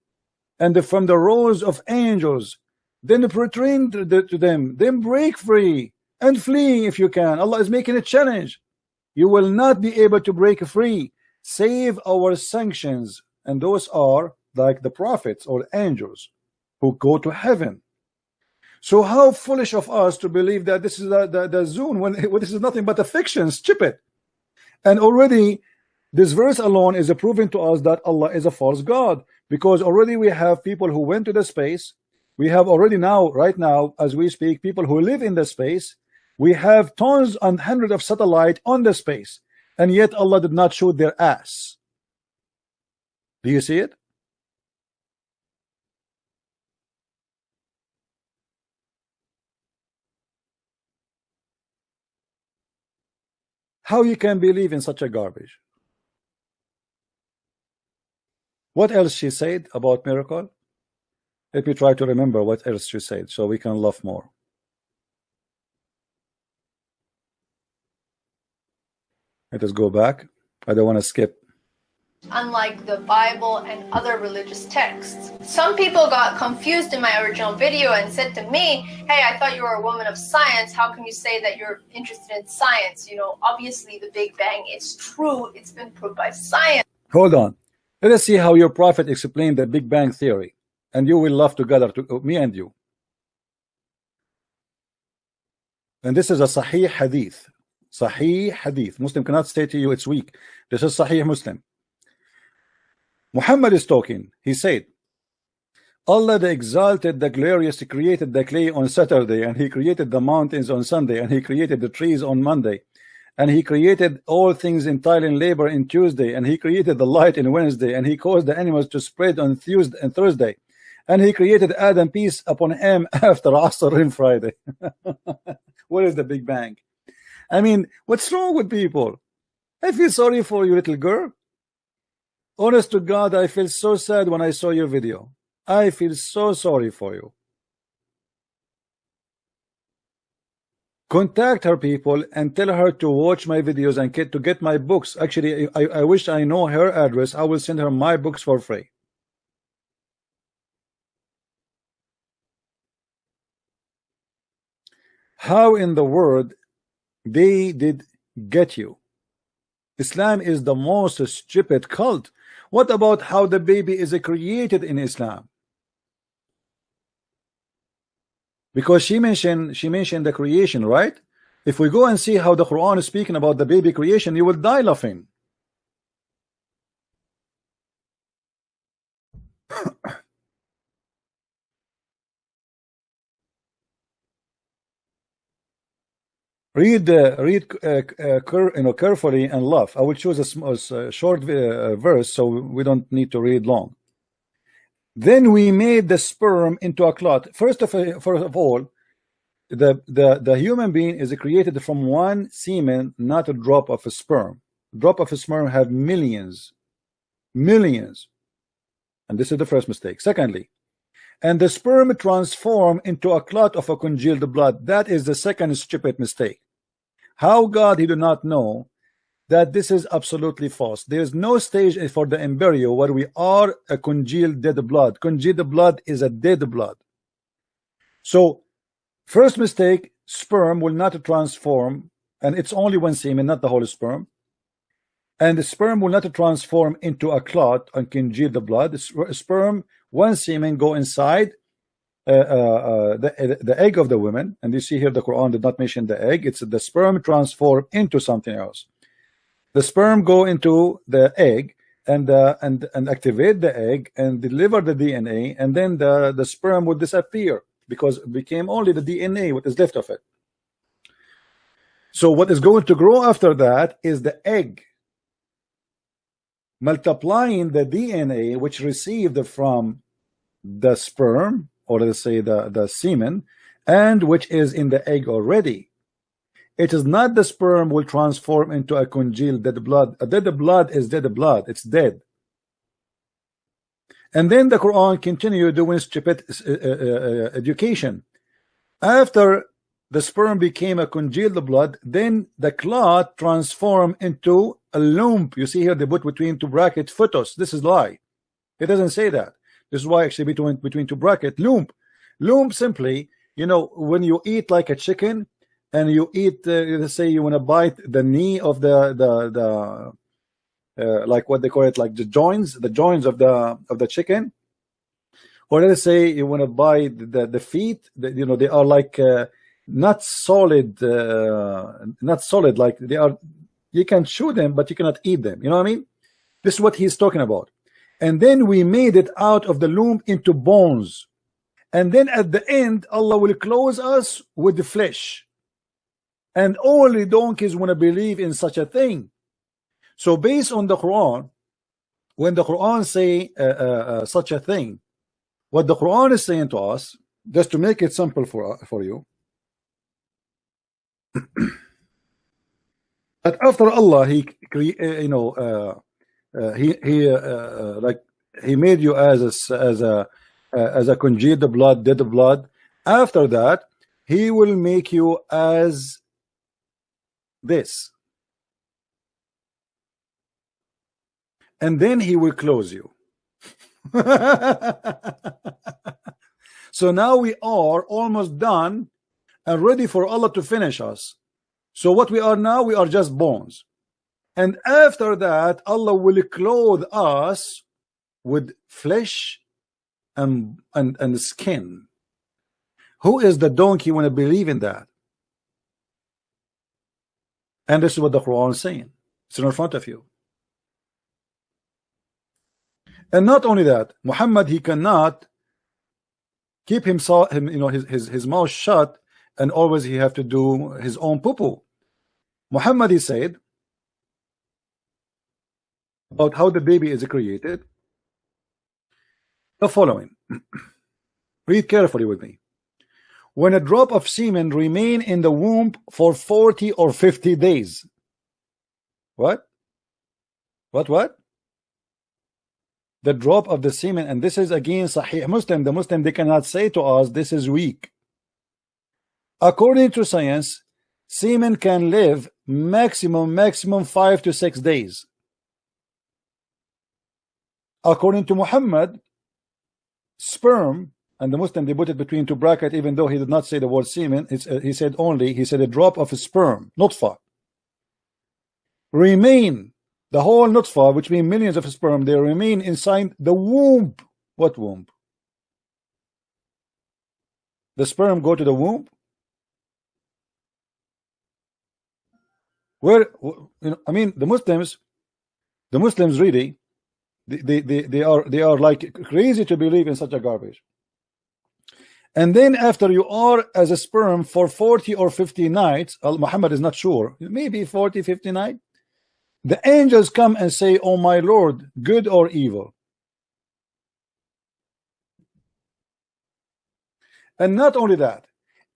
and from the rows of angels. Then return to them, then break free and flee if you can. Allah is making a challenge. You will not be able to break free save our sanctions, and those are like the prophets or angels who go to heaven. So how foolish of us to believe that this is the zone when this is nothing but a fiction, stupid. And already this verse alone is proving to us that Allah is a false God, because already we have people who went to the space. We have already now, right now, as we speak, people who live in the space. We have tons and hundreds of satellites on the space, and yet Allah did not shoot their ass. Do you see it? How you can believe in such a garbage? What else she said about miracle? Let me try to remember what else she said so we can laugh more. Let us go back. I don't want to skip. Unlike the Bible and other religious texts. Some people got confused in my original video and said to me, hey, I thought you were a woman of science. How can you say that you're interested in science? You know, obviously the Big Bang is true. It's been proved by science. Hold on. Let us see how your prophet explained the Big Bang theory. And you will laugh together, me and you. And this is a Sahih Hadith. Sahih Hadith. Muslim cannot say to you it's weak. This is Sahih Muslim. Muhammad is talking. He said, Allah the Exalted, the Glorious, created the clay on Saturday, and He created the mountains on Sunday, and He created the trees on Monday, and He created all things in toil and labor in Tuesday, and He created the light in Wednesday, and He caused the animals to spread on Tuesday and Thursday. And He created Adam, peace upon him, after Asr in Friday. What is the Big Bang? I mean, what's wrong with people? I feel sorry for you, little girl. Honest to God, I feel so sad when I saw your video. I feel so sorry for you. Contact her, people, and tell her to watch my videos and to get my books. Actually, I wish I know her address. I will send her my books for free. How in the world they did get you? Islam is the most stupid cult. What about how the baby is created in Islam? Because she mentioned the creation, right? If we go and see how the Quran is speaking about the baby creation, you will die laughing. Read carefully and laugh. I will choose a short verse so we don't need to read long. Then we made the sperm into a clot. First of all, the human being is created from one semen, not a drop of a sperm. Drop of a sperm have millions, and this is the first mistake. Secondly, and the sperm transform into a clot of a congealed blood. That is the second stupid mistake. How God he do not know that this is absolutely false. There is no stage for the embryo where we are a congealed dead blood. Congealed blood is a dead blood. So first mistake, sperm will not transform, and it's only one semen, not the whole sperm. And the sperm will not transform into a clot and congealed blood. The sperm, one semen go inside the egg of the woman, and you see here the Quran did not mention the egg. It's the sperm transform into something else. The sperm go into the egg and activate the egg and deliver the DNA, and then the sperm would disappear because it became only the DNA what is left of it. So what is going to grow after that is the egg multiplying the DNA which received from the sperm, or let's say the semen, and which is in the egg already. It is not the sperm will transform into a congealed dead blood. A dead blood is dead blood. It's dead. And then the Quran continue doing stupid education. After the sperm became a congealed blood, then the clot transformed into a lump. You see here they put between two brackets fetus. This is lie. It doesn't say that. This is why actually between two brackets lump. Lump simply, you know, when you eat like a chicken and you eat, let's say you want to bite the knee of the like what they call it, like the joints of the chicken, or let's say you want to buy the feet, you know, they are like not solid, like they are, you can chew them but you cannot eat them, you know what I mean? This is what he's talking about. And then we made it out of the lump into bones, and then at the end Allah will close us with the flesh, and only donkeys want to believe in such a thing. So based on the Quran, when the Quran say such a thing, what the Quran is saying to us, just to make it simple for you, that after Allah he like he made you as a congealed blood, dead blood. After that he will make you as this, and then he will close you. So now we are almost done and ready for Allah to finish us. So what we are now, we are just bones, and after that Allah will clothe us with flesh and skin. Who is the donkey when I believe in that? And this is what the Quran is saying. It's in front of you. And not only that, Muhammad, he cannot keep his mouth shut, and always he have to do his own poo-poo. Muhammad, he said about how the baby is created the following. Read carefully with me. When a drop of semen remain in the womb for 40 or 50 days. What? the drop of the semen, and this is again Sahih Muslim. The Muslim, they cannot say to us this is weak. According to science, semen can live maximum 5 to 6 days. According to Muhammad, sperm, and the Muslim, they put it between two brackets, even though he did not say the word semen. He said a drop of a sperm, nutfa, remain, the whole nutfa, which means millions of sperm, they remain inside the womb. What womb? The sperm go to the womb? Where, I mean, the Muslims really, they are like crazy to believe in such a garbage. And then after you are as a sperm for 40 or 50 nights, Muhammad is not sure, maybe 40, 50 nights, the angels come and say, oh my Lord, good or evil. And not only that,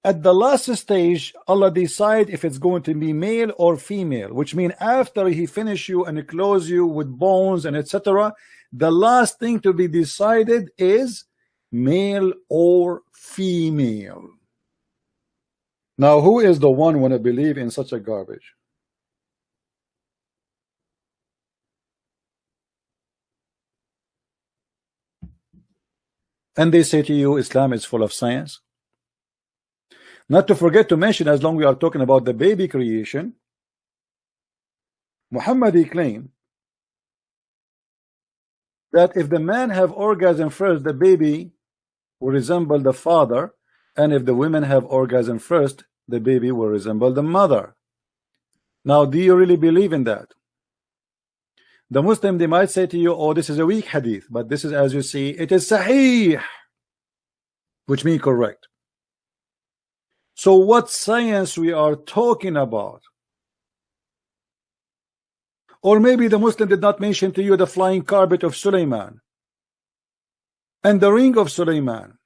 at the last stage, Allah decide if it's going to be male or female, which means after he finish you and close you with bones and etc., the last thing to be decided is male or female. Now, who is the one want to believe in such a garbage? And they say to you, Islam is full of science. Not to forget to mention, as long we are talking about the baby creation, Muhammad, he claimed that if the man have orgasm first, the baby will resemble the father, and if the women have orgasm first, the baby will resemble the mother. Now, do you really believe in that? The Muslim, they might say to you, oh, this is a weak hadith, but this is, as you see, it is sahih, which means correct. So what science we are talking about? Or maybe the Muslim did not mention to you the flying carpet of Sulaiman and the ring of Sulaiman.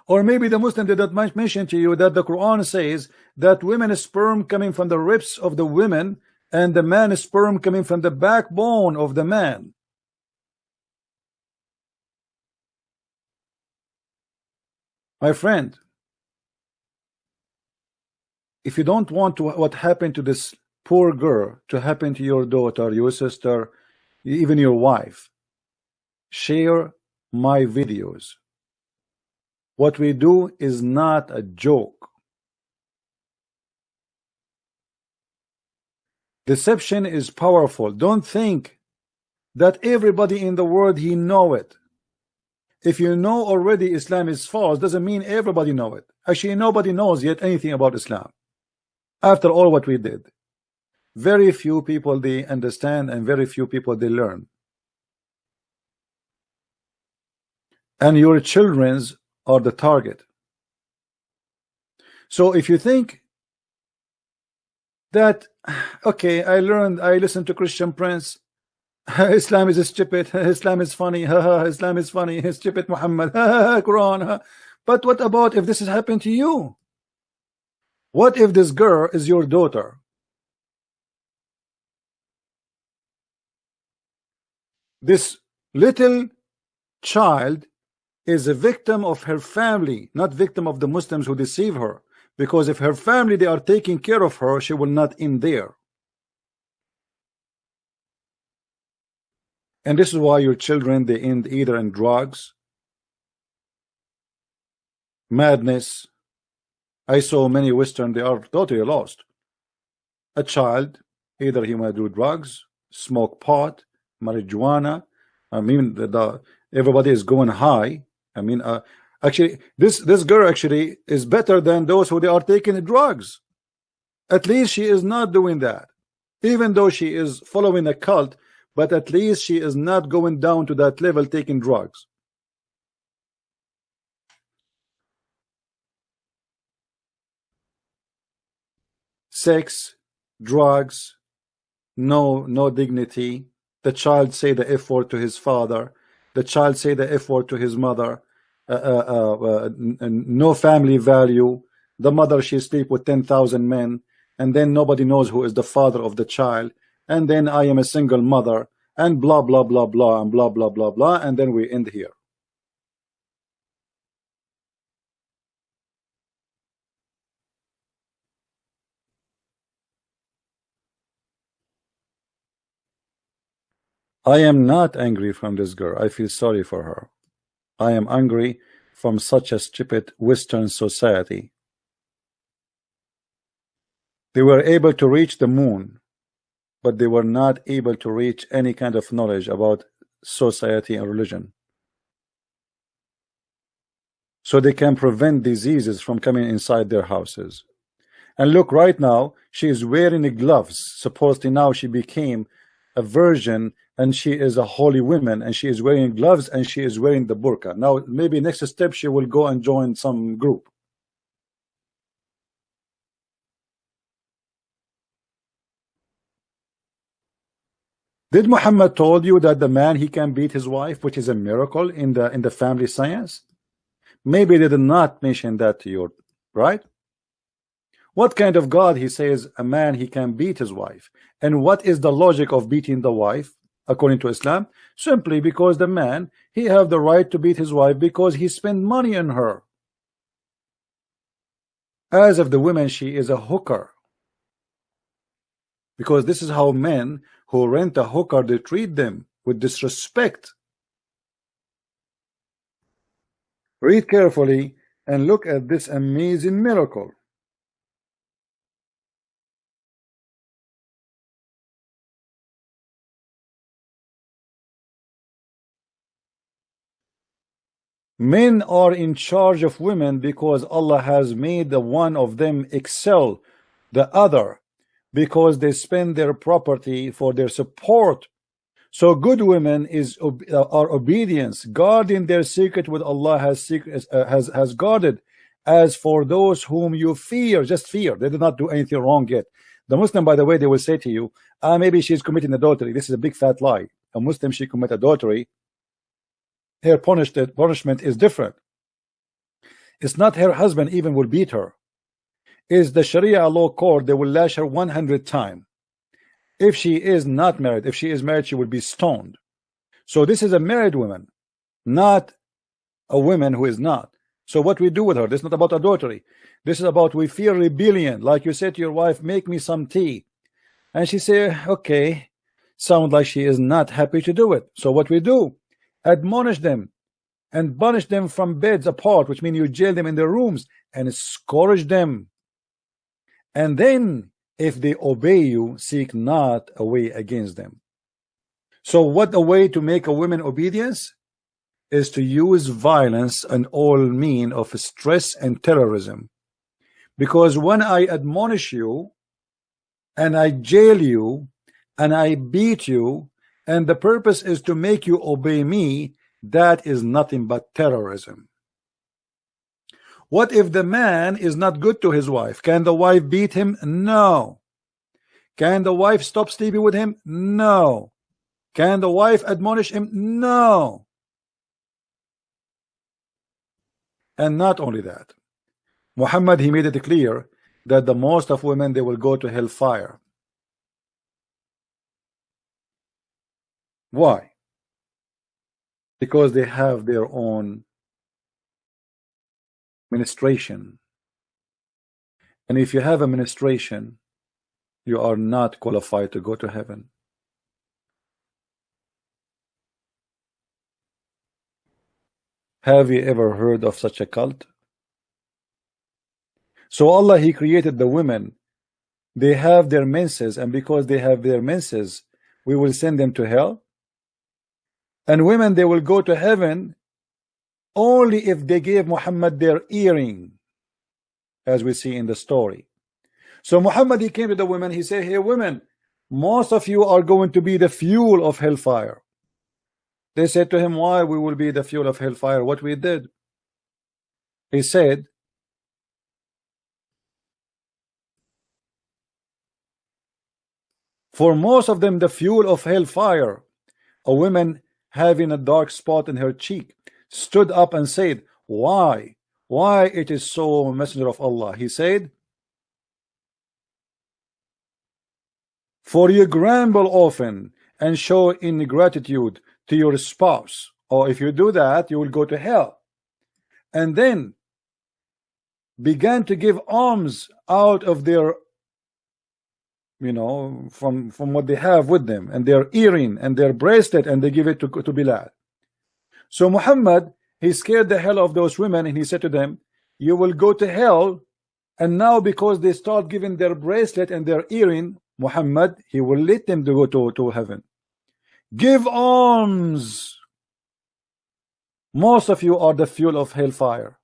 Or maybe the Muslim did not mention to you that the Quran says that women's sperm coming from the ribs of the women and the man's sperm coming from the backbone of the man. My friend, if you don't want to, what happened to this poor girl to happen to your daughter, your sister, even your wife, share my videos. What we do is not a joke. Deception is powerful. Don't think that everybody in the world he know it. If you know already Islam is false, doesn't mean everybody know it. Actually, nobody knows yet anything about Islam. After all what we did, very few people they understand, and very few people they learn. And your children's are the target. So if you think that, okay, I listened to Christian Prince, Islam is stupid, Islam is funny, Islam is funny, stupid Muhammad, Quran. But what about if this has happened to you? What if this girl is your daughter? This little child is a victim of her family, not victim of the Muslims who deceive her. Because if her family, they are taking care of her, she will not end there. And this is why your children, they end either in drugs, madness. I saw many Western, they are totally lost. A child, either he might do drugs, smoke pot, marijuana. I mean, everybody is going high. I mean, actually, this girl actually is better than those who they are taking drugs. At least she is not doing that. Even though she is following a cult, but at least she is not going down to that level taking drugs. Sex, drugs, no dignity. The child say the F word to his father. The child say the F word to his mother. No family value. The mother, she sleep with 10,000 men, and then nobody knows who is the father of the child. And then I am a single mother, and blah blah blah blah and blah blah blah blah, and then we end here. I am not angry from this girl. I feel sorry for her. I am angry from such a stupid Western society. They were able to reach the moon, but they were not able to reach any kind of knowledge about society and religion. So they can prevent diseases from coming inside their houses. And look, right now, she is wearing gloves. Supposedly now she became a virgin and she is a holy woman, and she is wearing gloves and she is wearing the burqa. Now, maybe next step, she will go and join some group. Did Muhammad told you that the man, he can beat his wife, which is a miracle in the family science? Maybe they did not mention that to you, right? What kind of God, he says, a man, he can beat his wife? And what is the logic of beating the wife according to Islam? Simply because the man, he have the right to beat his wife because he spent money on her. As if the woman, she is a hooker. Because this is how men who rent a hooker, they treat them with disrespect. Read carefully and look at this amazing miracle. Men are in charge of women because Allah has made the one of them excel the other, because they spend their property for their support. So good women are obedience, guarding their secret with Allah has guarded. As for those whom you fear, just fear. They did not do anything wrong yet. The Muslim, by the way, they will say to you, maybe she's committing adultery. This is a big fat lie. A Muslim, she commit adultery, her punishment is different. It's not her husband even will beat her. Is the Sharia law court, they will lash her 100 times. If she is not married, if she is married, she will be stoned. So this is a married woman, not a woman who is not. So what we do with her, this is not about adultery. This is about we fear rebellion. Like you say to your wife, make me some tea. And she say, okay, sound like she is not happy to do it. So what we do, admonish them and banish them from beds apart, which means you jail them in their rooms and scourge them. And then if they obey you, seek not a way against them. So what a way to make a woman obedience is to use violence and all mean of stress and terrorism. Because when I admonish you and I jail you and I beat you, and the purpose is to make you obey me, that is nothing but terrorism. What if the man is not good to his wife? Can the wife beat him? No. Can the wife stop sleeping with him? No. Can the wife admonish him? No. And not only that, Muhammad, he made it clear that the most of women, they will go to hellfire. Why? Because they have their own ministration. And if you have a ministration, you are not qualified to go to heaven. Have you ever heard of such a cult? So Allah, he created the women. They have their menses, and because they have their menses, we will send them to hell. And women, they will go to heaven only if they gave Muhammad their earring, as we see in the story. So Muhammad, he came to the women, he said, hey women, most of you are going to be the fuel of hellfire. They said to him, why we will be the fuel of hellfire? What we did? He said, for most of them, the fuel of hellfire, a woman having a dark spot in her cheek, stood up and said, why it is so, Messenger of Allah? He said, for you grumble often and show ingratitude to your spouse, or if you do that, you will go to hell. And then began to give alms out of their, from what they have with them, and their earring and their bracelet, and they give it to Bilal. So Muhammad, he scared the hell of those women, and he said to them, you will go to hell. And now because they start giving their bracelet and their earring, Muhammad, he will let them to go to heaven. Give alms. Most of you are the fuel of hellfire.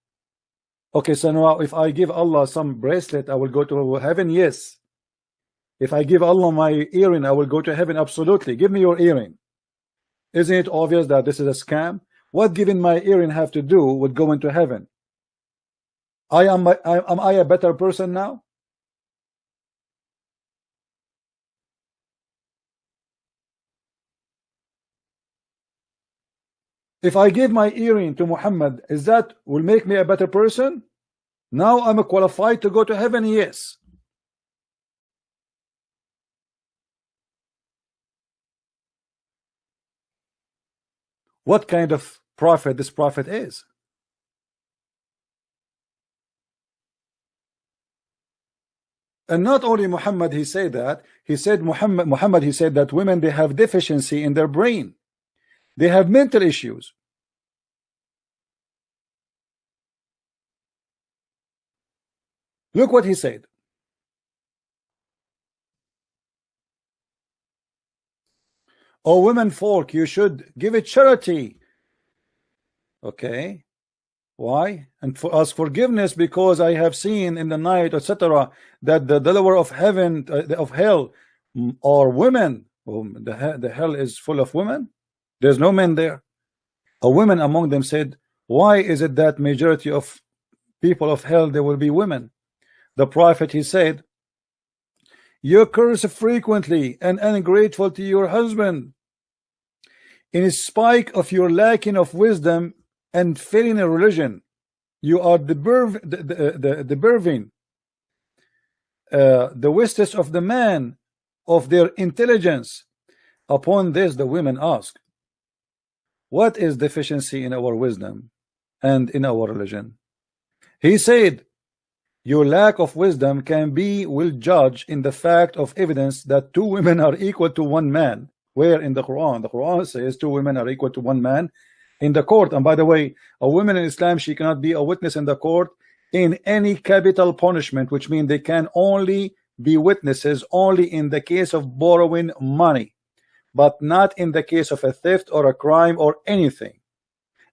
Okay, so now if I give Allah some bracelet, I will go to heaven? Yes. If I give Allah my earring, I will go to heaven? Absolutely. Give me your earring. Isn't it obvious that this is a scam? What giving my earring have to do with going to heaven? Am I a better person now? If I give my earring to Muhammad, is that will make me a better person? Now I'm qualified to go to heaven? Yes. What kind of prophet this prophet is? And not only Muhammad, he said that. He said Muhammad, he said that women, they have deficiency in their brain. They have mental issues. Look what he said. O women folk, you should give it charity. Okay. Why? And for ask forgiveness, because I have seen in the night, etc., that the lower of heaven, of hell, are women. The hell is full of women. There's no men there. A woman among them said, why is it that majority of people of hell, there will be women? The prophet, he said, you curse frequently and ungrateful to your husband, in spite of your lacking of wisdom and failing in religion. You are the wastage of the man of their intelligence. Upon this, the women ask, what is deficiency in our wisdom and in our religion? He said, your lack of wisdom will judge in the fact of evidence that two women are equal to one man. Where in the Quran? The Quran says two women are equal to one man in the court. And by the way, a woman in Islam, she cannot be a witness in the court in any capital punishment, which means they can only be witnesses only in the case of borrowing money, but not in the case of a theft or a crime or anything.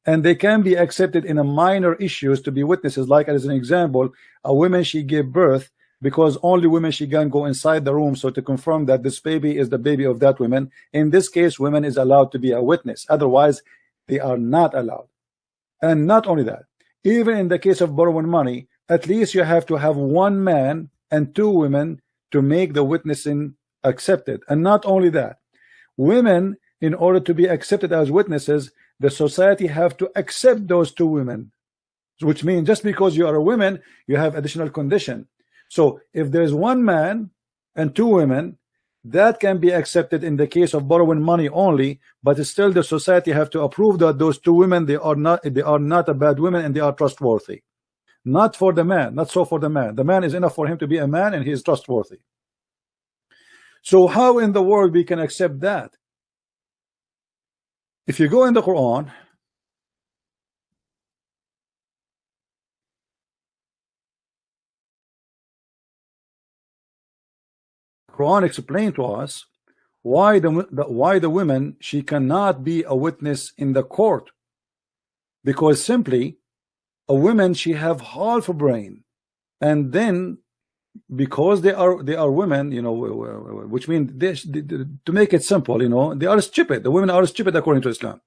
And they can be accepted in a minor issues to be witnesses, like as an example, a woman, she gave birth, because only women, she can go inside the room, so to confirm that this baby is the baby of that woman. In this case, women is allowed to be a witness, otherwise they are not allowed. And not only that, even in the case of borrowing money, at least you have to have one man and two women to make the witnessing accepted. And not only that, women, in order to be accepted as witnesses, the society have to accept those two women, which means just because you are a woman, you have additional condition. So if there's one man and two women, that can be accepted in the case of borrowing money only, but still the society have to approve that those two women, they are not a bad women and they are trustworthy. Not for the man, not so for the man. The man is enough for him to be a man and he is trustworthy. So how in the world we can accept that? If you go in the Quran, Quran explained to us why the women, she cannot be a witness in the court, because simply a woman, she have half a brain, and then because they are women, which means to make it simple, they are stupid. The women are stupid according to Islam,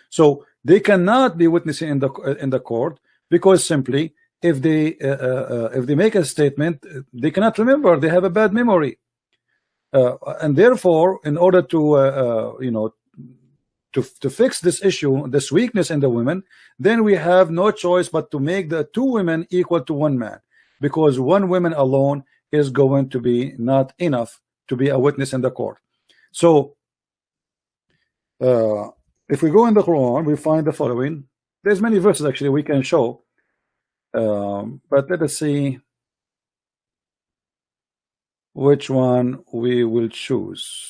so they cannot be witnessing in the court, because simply if they make a statement, they cannot remember. They have a bad memory. And therefore, in order to to fix this issue, this weakness in the women, then we have no choice but to make the two women equal to one man, because one woman alone is going to be not enough to be a witness in the court. So If we go in the Quran, we find the following. There's many verses actually we can show, but let us see which one we will choose.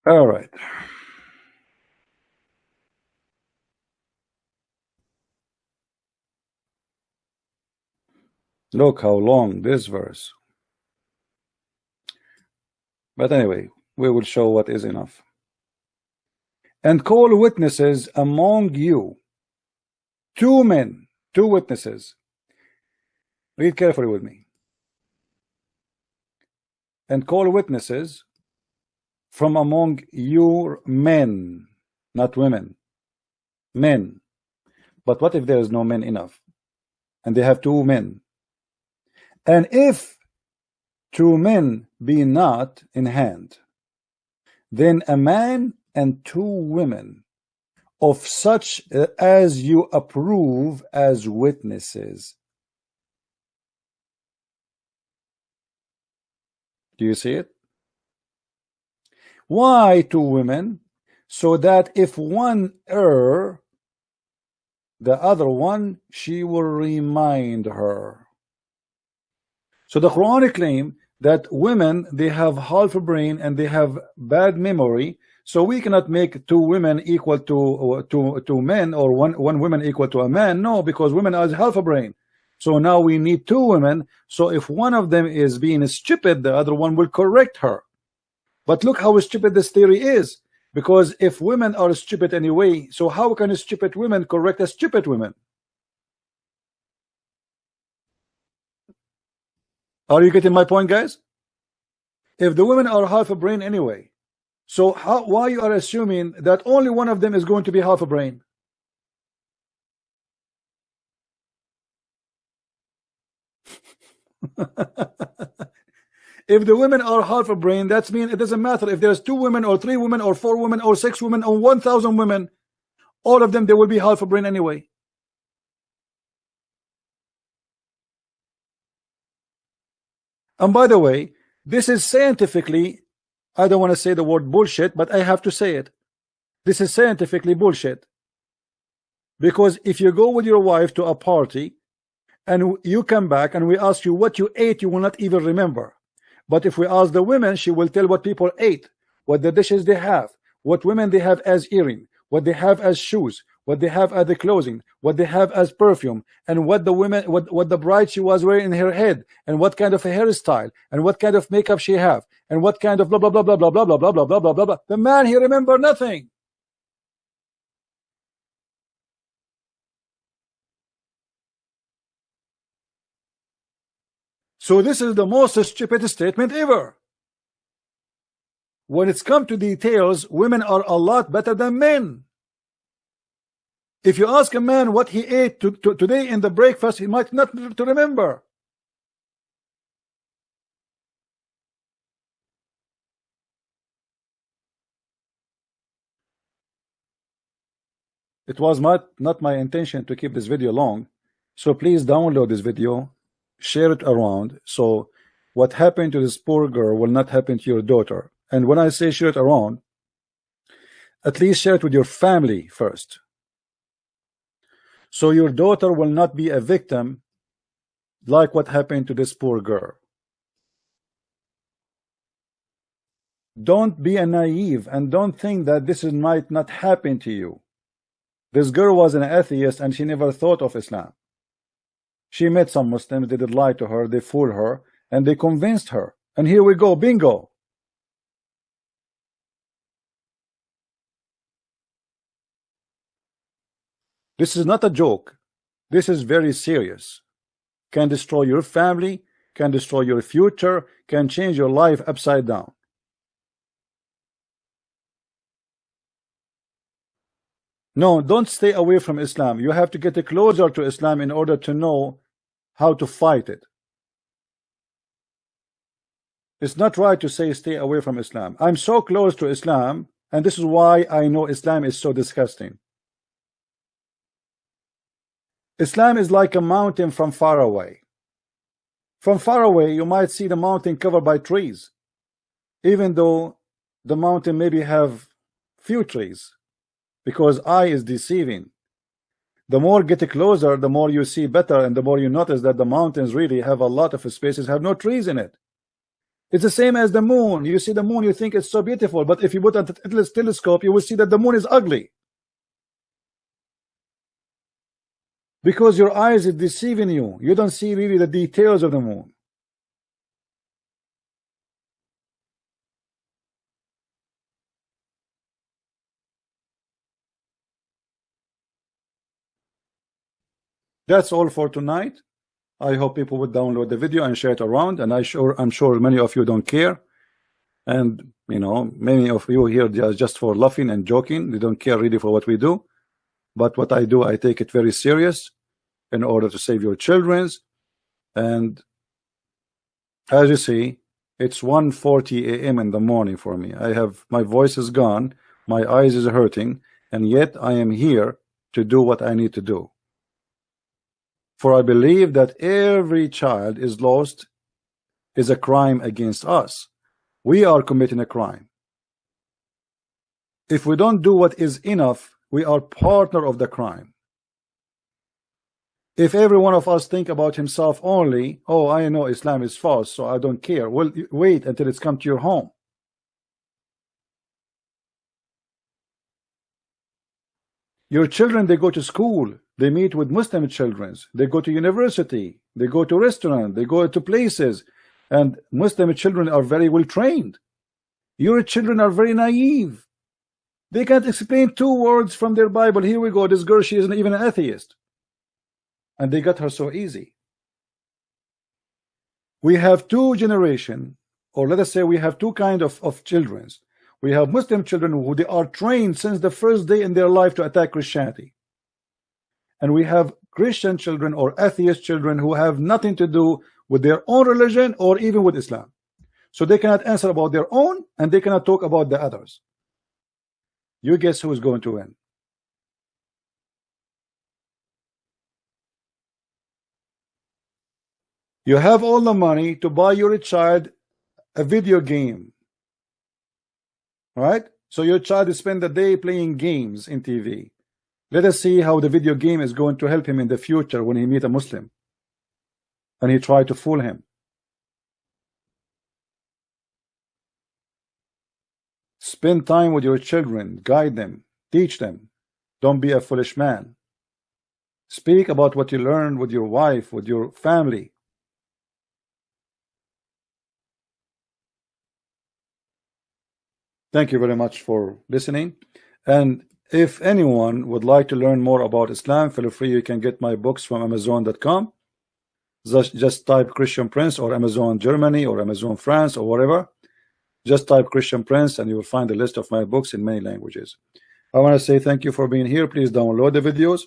All right. Look how long this verse. But anyway, we will show what is enough. And call witnesses among you, 2 men, 2 witnesses. Read carefully with me. And call witnesses from among your men, not women, men. But what if there is no men enough and they have 2 men? And if 2 men be not in hand, then a man and 2 women of such as you approve as witnesses. Do you see it? Why 2 women? So that if one err, the other one, she will remind her. So the Quranic claim that women, they have half a brain and they have bad memory, so we cannot make 2 women equal to men, or one woman equal to a man. No, because women are half a brain. So now we need 2 women. So if one of them is being stupid, the other one will correct her. But look how stupid this theory is. Because if women are stupid anyway, so how can stupid women correct a stupid woman? Are you getting my point, guys? If the women are half a brain anyway, so why you are assuming that only one of them is going to be half a brain? If the women are half a brain, that means it doesn't matter if there's 2 women or 3 women or 4 women or 6 women or 1,000 women, all of them, they will be half a brain anyway. And by the way, this is scientifically, I don't want to say the word bullshit, but I have to say it. This is scientifically bullshit. Because if you go with your wife to a party and you come back and we ask you what you ate, you will not even remember. But if we ask the women, she will tell what people ate, what the dishes they have, what women they have as earring, what they have as shoes, what they have as the clothing, what they have as perfume, and what the women, what the bride she was wearing in her head, and what kind of a hairstyle, and what kind of makeup she have, and what kind of blah blah blah blah blah blah blah blah blah blah blah blah blah. The man, he remember nothing. So this is the most stupid statement ever. When it's come to details, women are a lot better than men. If you ask a man what he ate today in the breakfast, he might not to remember. It was not my intention to keep this video long, so please download this video, share it around, so what happened to this poor girl will not happen to your daughter. And when I say share it around, at least share it with your family first, so your daughter will not be a victim like what happened to this poor girl. Don't be a naive and don't think that this might not happen to you. This girl was an atheist and she never thought of Islam. She met some Muslims, they did lie to her, they fooled her, and they convinced her. And here we go, bingo. This is not a joke. This is very serious. Can destroy your family, can destroy your future, can change your life upside down. No, don't stay away from Islam. You have to get closer to Islam in order to know how to fight it. It's not right to say stay away from Islam. I'm so close to Islam, and this is why I know Islam is so disgusting. Islam is like a mountain from far away. From far away, you might see the mountain covered by trees, even though the mountain maybe have few trees, because eye is deceiving. The more get closer, the more you see better, and the more you notice that the mountains really have a lot of spaces, have no trees in it. It's the same as the moon. You see the moon, you think it's so beautiful, but if you put a telescope, you will see that the moon is ugly. Because your eyes is deceiving you. You don't see really the details of the moon. That's all for tonight. I hope people would download the video and share it around, and I'm sure many of you don't care. And you know, many of you here are just for laughing and joking. They don't care really for what we do. But what I do, I take it very serious in order to save your children's. And as you see, it's 1:40 a.m. in the morning for me. My voice is gone, my eyes is hurting, and yet I am here to do what I need to do. For I believe that every child is lost is a crime against us. We are committing a crime. If we don't do what is enough, we are partner of the crime. If every one of us think about himself only, oh, I know Islam is false, so I don't care. Well, wait until it's come to your home. Your children, they go to school, they meet with Muslim children, they go to university, they go to restaurant, they go to places, and Muslim children are very well trained. Your children are very naive. They can't explain 2 words from their Bible. Here we go, this girl, she isn't even an atheist. And they got her so easy. We have 2 generations, or let us say we have 2 kind of children. We have Muslim children who they are trained since the first day in their life to attack Christianity. And we have Christian children or atheist children who have nothing to do with their own religion or even with Islam. So they cannot answer about their own, and they cannot talk about the others. You guess who is going to win? You have all the money to buy your child a video game, right? So your child is spend the day playing games in TV. Let us see how the video game is going to help him in the future when he meet a Muslim and he try to fool him. Spend time with your children, guide them, teach them. Don't be a foolish man. Speak about what you learned with your wife, with your family. Thank you very much for listening. And if anyone would like to learn more about Islam, feel free. You can get my books from Amazon.com. Just type Christian Prince or Amazon Germany or Amazon France or whatever. Just type Christian Prince and you will find a list of my books in many languages. I want to say thank you for being here. Please download the videos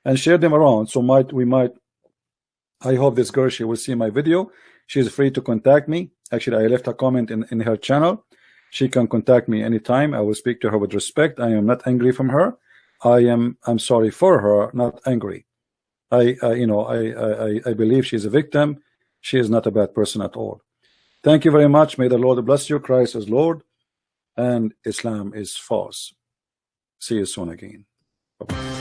and share them around. So I hope this girl, she will see my video. She is free to contact me. Actually, I left a comment in her channel. She can contact me anytime. I will speak to her with respect. I am not angry from her. I'm sorry for her, not angry. I believe she's a victim. She is not a bad person at all. Thank you very much. May the Lord bless you. Christ is Lord and Islam is false. See you soon again. Bye-bye.